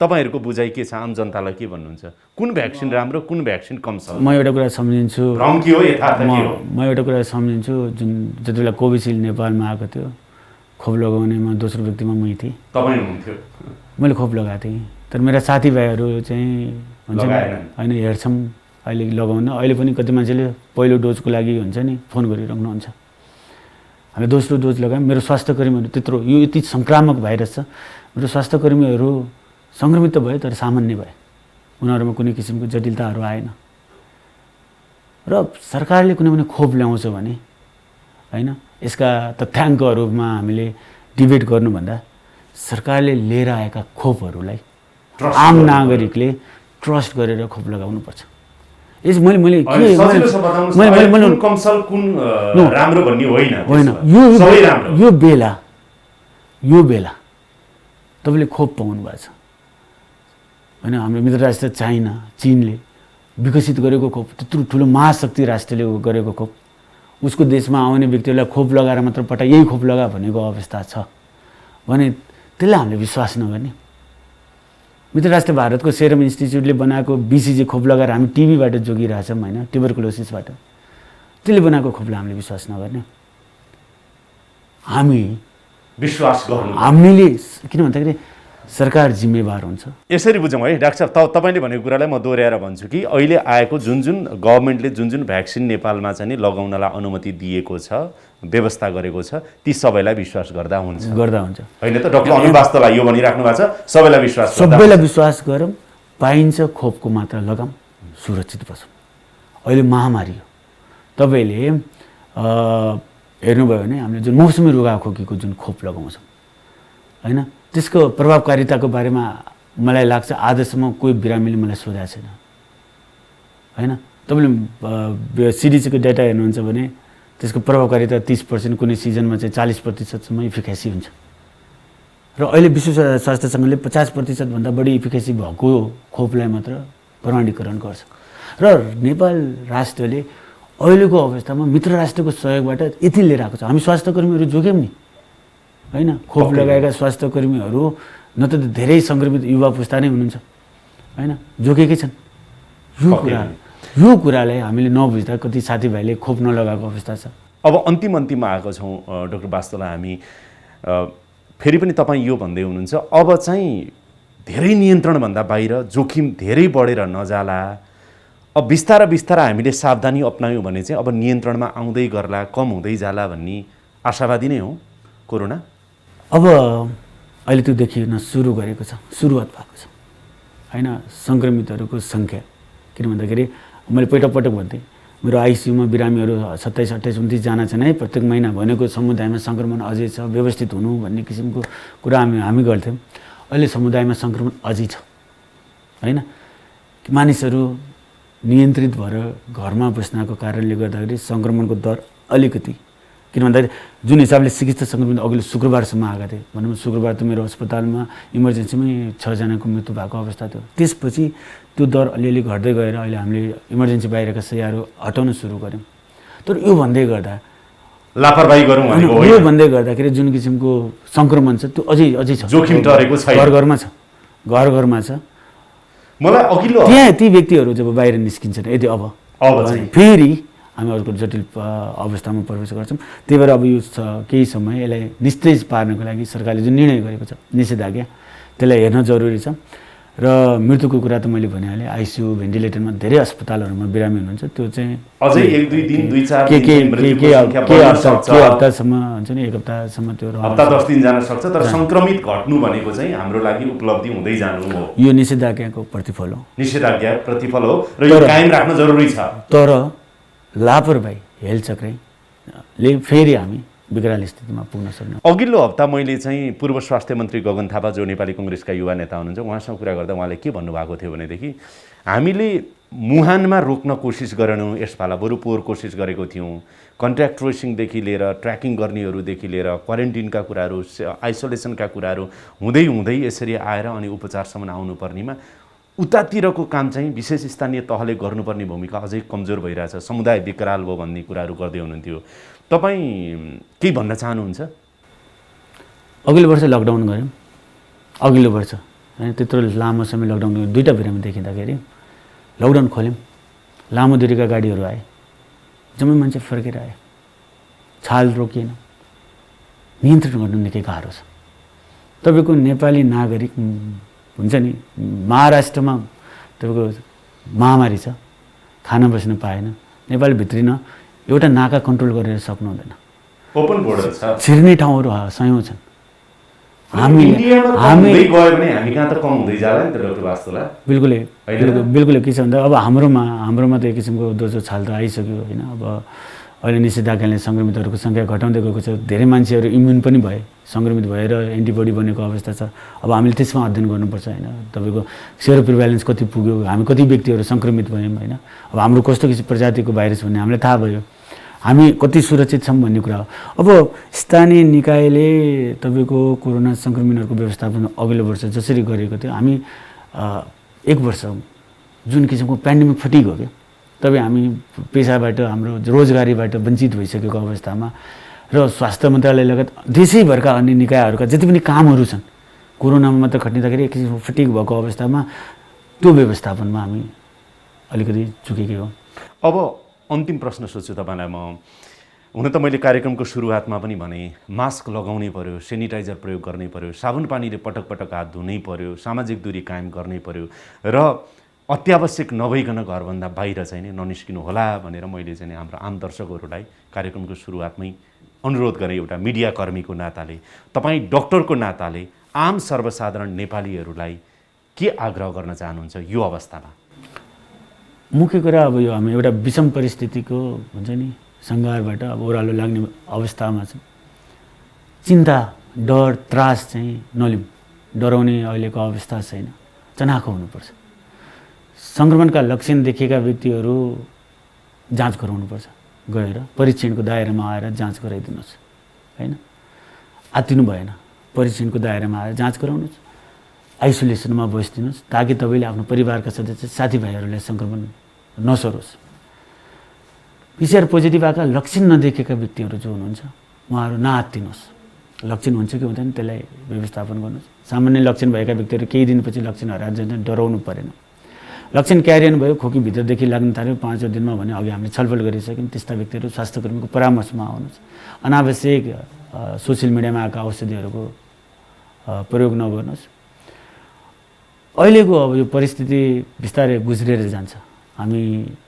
तपाईँहरूको बुझाइ के छ? आम जनतालाई के भन्नुहुन्छ? कुन भ्याक्सिन राम्रो, कुन भ्याक्सिन कमसल? म एउटा कुरा सम्झिन्छु, भ्रम के हो यथार्थ के हो? म एउटा कुरा सम्झिन्छु, जुन जति बेला कोभिसिल्ड नेपालमा आएको थियो खोप लगाउनेमा दोस्रो व्यक्तिमा मै थिएँ। तपाईँ हुनुहुन्थ्यो? मैले खोप लगाएको थिएँ, तर मेरा साथीभाइहरू चाहिँ हुन्छ नि होइन हेर्छौँ अहिले लगाउन। अहिले पनि कति मान्छेले पहिलो डोजको लागि हुन्छ नि फोन गरिराख्नुहुन्छ, हामीले दोस्रो डोज लगायौँ। मेरो स्वास्थ्य कर्मीहरू त्यत्रो यो यति सङ्क्रामक भाइरस छ, मेरो स्वास्थ्य कर्मीहरू सङ्क्रमित भयो तर सामान्य भए, उनीहरूमा कुनै किसिमको जटिलताहरू आएन। र सरकारले कुनै पनि खोप ल्याउँछ भने होइन यसका तथ्याङ्कहरूमा हामीले डिबेट गर्नुभन्दा सरकारले लिएर आएका खोपहरूलाई आम नागरिकले ट्रस्ट गरेर खोप लगाउनुपर्छ। यस मैले कुन कमसल कुन राम्रो भन्ने होइन, यो बेला तपाईँले खोप पाउनु भएको छ होइन। हाम्रो मित्र राष्ट्र चाइना, चिनले विकसित गरेको खोप, त्यत्रो ठुलो महाशक्ति राष्ट्रले गरेको खोप, उसको देशमा आउने व्यक्तिहरूलाई खोप लगाएर मात्र पटा यही खोप लगा भनेको अवस्था छ भने त्यसलाई हामीले विश्वास नगर्ने। मित्र राष्ट्र भारतको सेरम इन्स्टिच्युटले बनाएको BCG खोप लगाएर हामी टिबीबाट जोगिरहेछौँ होइन, ट्युबरकुलोसिसबाट, त्यसले बनाएको खोपलाई हामीले विश्वास नगर्ने। हामी विश्वास गर्नु, हामीले किन भन्दाखेरि सरकार जिम्मेवार हुन्छ। यसरी बुझौँ है डाक्टर साहब, तपाईँले भनेको कुरालाई म दोहोऱ्याएर भन्छु कि अहिले आएको जुन गभर्मेन्टले जुन भ्याक्सिन नेपालमा चाहिँ नि लगाउनलाई अनुमति दिएको छ, व्यवस्था गरेको छ, ती सबैलाई विश्वास गर्दा हुन्छ होइन त? डाक्टर अनुवास्तवलाई यो भनिराख्नु भएको छ सबैलाई विश्वास गरौँ, पाइन्छ खोपको मात्रा लगाऊँ, सुरक्षित बसौँ। अहिले महामारी हो, तपाईँले हेर्नुभयो भने हामीले जुन मौसमी रुगाखोकीको जुन खोप लगाउँछौँ होइन, त्यसको प्रभावकारिताको बारेमा मलाई लाग्छ आजसम्म कोही बिरामीले मलाई सोधेको छैन होइन। तपाईँले CDC को डाटा हेर्नुहुन्छ भने त्यसको प्रभावकारिता 30%, कुनै सिजनमा चाहिँ 40%सम्म इफिकेसी हुन्छ। र अहिले विश्व स्वास्थ्य सङ्घले 50% भन्दा बढी इफिकेसी भएको खोपलाई मात्र प्रमाणीकरण गर्छ। र नेपाल राष्ट्रले अहिलेको अवस्थामा मित्र राष्ट्रको सहयोगबाट यति लिएर आएको छ। हामी स्वास्थ्य कर्मीहरू जोग्यौँ नि होइन, खोप लगाएका स्वास्थ्य कर्मीहरू न त धेरै सङ्क्रमित युवा पुस्ता नै हुनुहुन्छ होइन, जोगेकै छन्। यो कुरालाई हामीले नबुझ्दा कति साथीभाइले खोप नलगाएको अवस्था छ। अब अन्तिममा आएको छौँ डाक्टर वास्तवलाई हामी, फेरि पनि तपाईँ यो भन्दै हुनुहुन्छ अब चाहिँ धेरै नियन्त्रणभन्दा बाहिर जोखिम धेरै बढेर नजाला, अब बिस्तारै हामीले सावधानी अपनायौँ भने चाहिँ अब नियन्त्रणमा आउँदै गर्ला, कम हुँदै जाला भन्ने आशावादी नै हो कोरोना। अब अहिले त्यो देखिन सुरु गरेको छ, सुरुवात भएको छ होइन सङ्क्रमितहरूको सङ्ख्या। किन भन्दाखेरि मैले पटक भन्थेँ मेरो आइसियुमा बिरामीहरू 27, 28, 29 जना छन् है प्रत्येक महिना, भनेको समुदायमा सङ्क्रमण अझै छ, व्यवस्थित हुनु भन्ने किसिमको कुरा हामी गर्थ्यौँ। अहिले समुदायमा सङ्क्रमण अझै छ होइन, मानिसहरू नियन्त्रित भएर घरमा बस्नको कारणले गर्दाखेरि सङ्क्रमणको दर अलिकति, किन भन्दाखेरि जुन हिसाबले चिकित्सा सङ्क्रमित अघिल्लो शुक्रबारसम्म आएका थिए भनौँ, शुक्रबार त मेरो अस्पतालमा इमर्जेन्सीमै 6 जनाको मृत्यु भएको अवस्था थियो। त्यसपछि त्यो दर अलिअलि घट्दै गएर अहिले हामीले इमर्जेन्सी बाहिरका शय्याहरू हटाउन सुरु गऱ्यौँ। तर यो भन्दै गर्दा लापरवाही गरौँ भनेको होइन, यो भन्दै गर्दाखेरि जुन किसिमको सङ्क्रमण छ त्यो अझै छ, जोखिम टरेको छैन, घरमा छ। मलाई अघिल्लो त्यहाँ ती व्यक्तिहरू जब बाहिर निस्किन्छन् यदि अब फेरि हामी अर्को जटिल अवस्थामा प्रवेश गर्छौँ। त्यही भएर अब यो केही समय यसलाई निस्तेज पार्नको लागि सरकारले जुन निर्णय गरेको छ निषेधाज्ञा, त्यसलाई हेर्न जरुरी छ। र मृत्युको कुरा त मैले भनिहालेँ। आइसियू भेन्टिलेटरमा धेरै अस्पतालहरूमा बिरामी हुनुहुन्छ, त्यो चाहिँ अझै 1-2 दिन 2-4 के दिन मृत्युको सङ्ख्या बढ्न सक्छ, के हप्तासम्म हुन्छ नि, 1 हप्तासम्म त्यो हप्ता 10 दिन जान सक्छ। तर सङ्क्रमित घट्नु भनेको चाहिँ हाम्रो लागि उपलब्धि हुँदै जानु हो। यो निषेधाज्ञाको प्रतिफल हो, निषेधाज्ञा प्रतिफल हो र यो कायम राख्न जरुरी छ। तर लापरवाही हेलचक्రైले फेरि हामी विकराल स्थितिमा पुग्न सक्छौँ। अघिल्लो हप्ता मैले चाहिँ पूर्व स्वास्थ्य मन्त्री गगन थापा जो नेपाली कङ्ग्रेसका युवा नेता हुनुहुन्छ, उहाँसँग कुरा गर्दा उहाँले के भन्नुभएको थियो भनेदेखि हामीले मुहानमा रोक्न कोसिस गरेनौँ यसपाला, बरु पोहोर कोसिस गरेको थियौँ। कन्ट्याक्ट ट्रेसिङदेखि लिएर ट्र्याकिङ गर्नेहरूदेखि लिएर क्वारेन्टिनका कुराहरू, आइसोलेसनका कुराहरू हुँदै हुँदै यसरी आएर अनि उपचारसम्म आउनुपर्नेमा उतातिरको काम चाहिँ विशेष स्थानीय तहले गर्नुपर्ने भूमिका अझै कमजोर भइरहेछ। समुदाय विकराल भयो भन्ने कुराहरू गर्दै हुनुहुन्थ्यो। तपाईँ केही भन्न चाहनुहुन्छ? अघिल्लो वर्ष लकडाउन गऱ्यौँ, अघिल्लो वर्ष होइन, त्यत्रो लामो समय लकडाउन गऱ्यौँ। 2टा बिरामी देखिँदाखेरि लकडाउन खोल्यौँ, लामो दूरीका गाडीहरू आए, जम्मै मान्छे फर्केर आए, छाल रोकिएन। नियन्त्रण गर्नु निकै गाह्रो छ। तपाईँको नेपाली नागरिक हुन्छ नि, महाराष्ट्रमा तपाईँको महामारी छ, खान बस्न पाएन, नेपाल भित्रिन एउटा नाका कन्ट्रोल गरेर सक्नु हुँदैन। ओपन बोर्डर छ, छिर्ने ठाउँहरू सयौँ छन्। इन्डियामा हुँदै गयो भने हामी कहाँ त कम हुँदै जाला नि त डाक्टर वास्तुला। बिल्कुलै के छ भन्दा अब हाम्रोमा त एक किसिमको दोस्रो छाल त आइसक्यो होइन। अब अहिले निषेधाज्ञाले सङ्क्रमितहरूको सङ्ख्या घटाउँदै गएको छ, धेरै मान्छेहरू इम्युन पनि भए, सङ्क्रमित भएर एन्टिबडी बनेको अवस्था छ। अब हामीले त्यसमा अध्ययन गर्नुपर्छ होइन। तपाईँको सेरो प्रिभ्यालेन्स कति पुग्यो, हामी कति व्यक्तिहरू सङ्क्रमित भयौँ होइन। अब हाम्रो कस्तो किसिम प्रजातिको भाइरस भन्ने हामीलाई थाहा भयो, हामी कति सुरक्षित छौँ भन्ने कुरा हो। अब स्थानीय निकायले तपाईँको कोरोना सङ्क्रमणहरूको व्यवस्थापन अघिल्लो वर्ष जसरी गरेको थियो, हामी 1 वर्ष जुन किसिमको पेन्डेमिक फटिग हो क्या, तपाईँ हामी पेसाबाट, हाम्रो रोजगारीबाट वञ्चित भइसकेको अवस्थामा र स्वास्थ्य मन्त्रालय लगायत देशैभरका अन्य निकायहरूका जति पनि कामहरू छन्, कोरोनामा मात्र खटिँदाखेरि एक किसिमको फटिग भएको अवस्थामा त्यो व्यवस्थापनमा हामी अलिकति चुकेकै हो। अब अन्तिम प्रश्न सोध्छु तपाईँलाई म। हुन त मैले कार्यक्रमको सुरुवातमा पनि भने, मास्क लगाउनै पर्यो, सेनिटाइजर प्रयोग गर्नै पर्यो, साबुन पानीले पटक पटक हात धुनै पर्यो, सामाजिक दूरी कायम गर्नै पर्यो र अत्यावश्यक नभइकन घरभन्दा बाहिर चाहिँ नि ननिस्किनु होला भनेर मैले चाहिँ हाम्रो आम दर्शकहरूलाई कार्यक्रमको सुरुवातमै अनुरोध गरेँ। एउटा मिडियाकर्मीको नाताले, तपाईँ डक्टरको नाताले आम सर्वसाधारण नेपालीहरूलाई के आग्रह गर्न चाहनुहुन्छ यो अवस्थामा? मुख्य कुरा अब यो हामी एउटा विषम परिस्थितिको हुन्छ नि सङ्घारबाट अब ओह्रालो लाग्ने अवस्थामा छ। चिन्ता, डर, त्रास चाहिँ नलिउँ, डराउने अहिलेको अवस्था छैन, चनाखो हुनुपर्छ। सङ्क्रमणका लक्षण देखेका व्यक्तिहरू जाँच गराउनुपर्छ, गएर परीक्षणको दायरामा आएर जाँच गराइदिनुहोस् होइन। आत्तिनु भएन, परीक्षणको दायरामा आएर जाँच गराउनुहोस्, आइसोलेसनमा बसिदिनुहोस्, ताकि तपाईँले आफ्नो परिवारका सदस्य साथीभाइहरूलाई सङ्क्रमण नसरोस्। पिसिआर पोजिटिभ आएका लक्षण नदेखेका व्यक्तिहरू जो हुनुहुन्छ उहाँहरू नआत्तिनुहोस्। लक्षण हुन्छ कि हुँदैन त्यसलाई व्यवस्थापन गर्नुहोस्। सामान्य लक्षण भएका व्यक्तिहरू केही दिनपछि लक्षण हराएर जान्छ, डराउनु परेन। लक्षण क्यारियन भयो, खोकी भित्रदेखि लाग्न थाल्यो 5 दिनमा भने अघि हामीले छलफल गरिसक्यौँ, त्यस्ता व्यक्तिहरू स्वास्थ्यकर्मीको परामर्शमा आउनुहोस्। अनावश्यक सोसियल मिडियामा आएका औषधिहरूको प्रयोग नगर्नुहोस्। अहिलेको अब यो परिस्थिति बिस्तारै गुज्रिएर जान्छ, हामी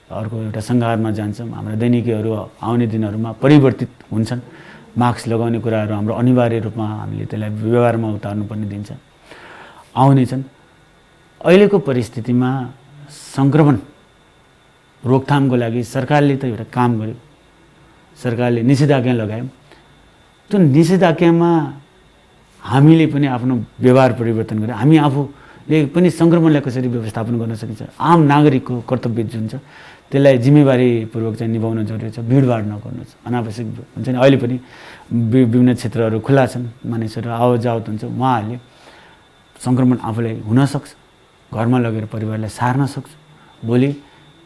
अर्को एउटा सङ्घारमा जान्छौँ, हाम्रा दैनिकीहरू आउने दिनहरूमा परिवर्तित हुन्छन्। मास्क लगाउने कुराहरू हाम्रो अनिवार्य रूपमा हामीले त्यसलाई व्यवहारमा उतार्नुपर्ने दिन्छ आउनेछन्। अहिलेको परिस्थितिमा सङ्क्रमण रोकथामको लागि सरकारले त एउटा काम गर्यो, सरकारले निषेधाज्ञा लगायो। त्यो निषेधाज्ञामा हामीले पनि आफ्नो व्यवहार परिवर्तन गरेर हामी आफूले पनि सङ्क्रमणलाई कसरी व्यवस्थापन गर्न सकिन्छ, आम नागरिकको कर्तव्य जुन छ त्यसलाई जिम्मेवारीपूर्वक चाहिँ निभाउन जरुरी छ। भिडभाड नगर्नुहोस्, अनावश्यक हुन्छ नि। अहिले पनि विभिन्न क्षेत्रहरू खुला छन्, मानिसहरू आवत जावत हुन्छ, उहाँहरूले सङ्क्रमण आफूलाई हुनसक्छ, घरमा लगेर परिवारलाई सार्न सक्छ, भोलि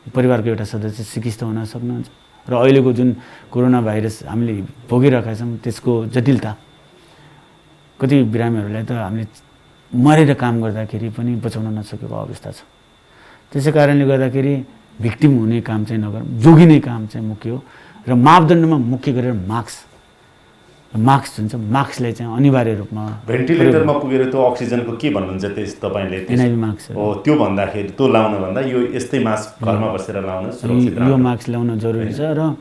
परिवारको एउटा सदस्य सिकिस्त हुन सक्नुहुन्छ। र अहिलेको जुन कोरोना भाइरस हामीले भोगिरहेका छौँ त्यसको जटिलता, कति बिरामीहरूलाई त हामीले मरेर काम गर्दाखेरि पनि बचाउन नसकेको अवस्था छ। त्यसै कारणले गर्दाखेरि भिक्टिम हुने काम चाहिँ नगरौँ, जोगिने काम चाहिँ मुख्य हो। र मापदण्डमा मुख्य गरेर मास्क मास्क हुन्छ मास्कलाई चाहिँ अनिवार्य रूपमा भेन्टिलेटरमा पुगेर त्यो अक्सिजनको के भन्नुहुन्छ त्यस तपाईँले एनआइभी मास्क हो त्यो भन्दाखेरि त्यो लाउन भन्दा यो यस्तै मास्क घरमा बसेर लाउन सुरक्षित यो मास्क लाउन जरुरी छ र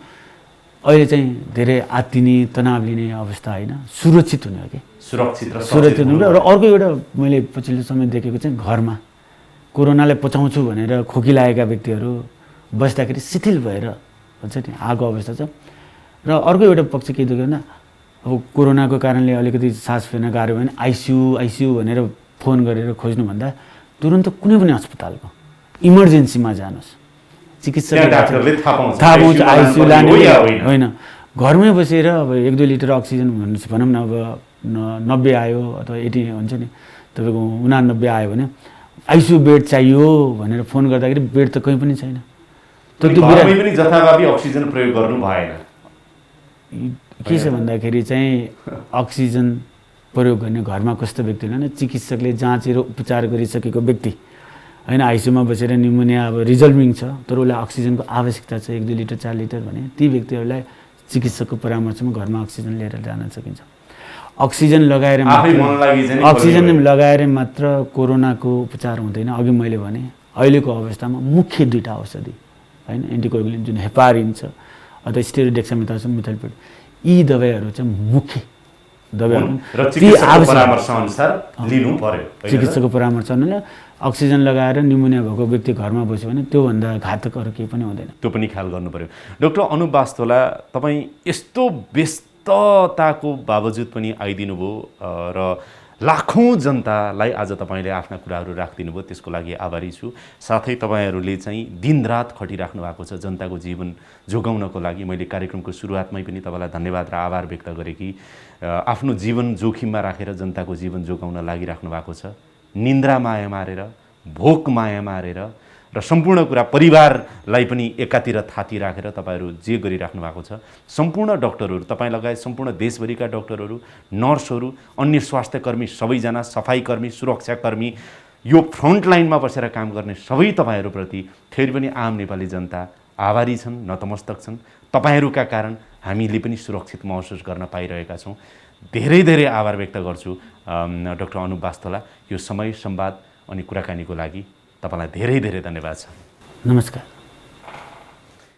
अहिले चाहिँ धेरै आत्तिने तनाव लिने अवस्था होइन सुरक्षित हुने हो कि सुरक्षित हुने र अर्को एउटा मैले पछिल्लो समय देखेको चाहिँ घरमा कोरोनालाई पचाउँछु भनेर खोकी लागेका व्यक्तिहरू बस्दाखेरि शिथिल भएर हुन्छ नि आएको अवस्था छ र अर्को एउटा पक्ष के देख्यो भन्दा अब कोरोनाको कारणले अलिकति सास फेर्न गाह्रो भयो भने आइसियु भनेर फोन गरेर खोज्नुभन्दा तुरन्त कुनै पनि अस्पतालको इमर्जेन्सीमा जानुहोस् चिकित्सक थाहा पाउँछ आइसियु लाने होइन घरमै बसेर अब 1-2 लिटर अक्सिजन भनौँ न अब 90 आयो अथवा 80 हुन्छ नि तपाईँको 89 आयो भने आइसियु बेड चाहियो भनेर फोन गर्दाखेरि बेड त कहीँ पनि छैन पनि जथाभावी अक्सिजन प्रयोग गर्नु भएन के छ भन्दाखेरि चाहिँ अक्सिजन प्रयोग गर्ने घरमा कस्तो व्यक्तिलाई नै चिकित्सकले जाँचेर उपचार गरिसकेको व्यक्ति होइन आइसियुमा बसेर निमोनिया अब रिजल्भिङ छ तर उसलाई अक्सिजनको आवश्यकता छ 1-2 लिटर 4 लिटर भने ती व्यक्तिहरूलाई चिकित्सकको परामर्शमा घरमा अक्सिजन लिएर जान सकिन्छ अक्सिजन लगाएर मात्र कोरोनाको उपचार हुँदैन अघि मैले भने अहिलेको अवस्थामा मुख्य 2टा औषधि होइन एन्टिकोगुलेन्ट जुन हेपारिन छ अथवा स्टेरोडेक्सामेथासोन मिथाइलप्रिड यी दबाईहरू चाहिँ मुख्य दबाईहरू चिकित्सकको परामर्श अनुसार अक्सिजन लगाएर निमोनिया भएको व्यक्ति घरमा बस्यो भने त्योभन्दा घातक अरू केही पनि हुँदैन त्यो पनि ख्याल गर्नु पर्यो डाक्टर अनुप वास्तोला तपाईँ यस्तो व्यस्तताको बावजुद पनि आइदिनु भयो र लाखौँ जनतालाई आज तपाईँले आफ्ना कुराहरू राखिदिनु भयो त्यसको लागि आभारी छु साथै तपाईँहरूले चाहिँ दिनरात खटिराख्नु भएको छ जनताको जीवन जोगाउनको लागि मैले कार्यक्रमको सुरुवातमै पनि तपाईँलाई धन्यवाद र आभार व्यक्त गरेँ कि आफ्नो जीवन जोखिममा राखेर जनताको जीवन जोगाउन लागिराख्नु भएको छ निन्द्रा माया मारेर भोक माया मारेर र सम्पूर्ण कुरा परिवारलाई पनि एकातिर थाती राखेर तपाईँहरू जे गरिराख्नु भएको छ सम्पूर्ण डाक्टरहरू तपाईँ लगायत सम्पूर्ण देशभरिका डाक्टरहरू नर्सहरू अन्य स्वास्थ्यकर्मी सबैजना सफाइकर्मी सुरक्षाकर्मी यो फ्रन्ट लाइनमा बसेर काम गर्ने सबै तपाईँहरूप्रति फेरि पनि आम नेपाली जनता आभारी छन् नतमस्तक छन् तपाईँहरूका कारण हामीले पनि सुरक्षित महसुस गर्न पाइरहेका छौँ धेरै धेरै आभार व्यक्त गर्छु डाक्टर अनुप वास्तोला यो समय संवाद अनि कुराकानीको लागि तपाईँलाई धेरै धेरै धन्यवाद छ नमस्कार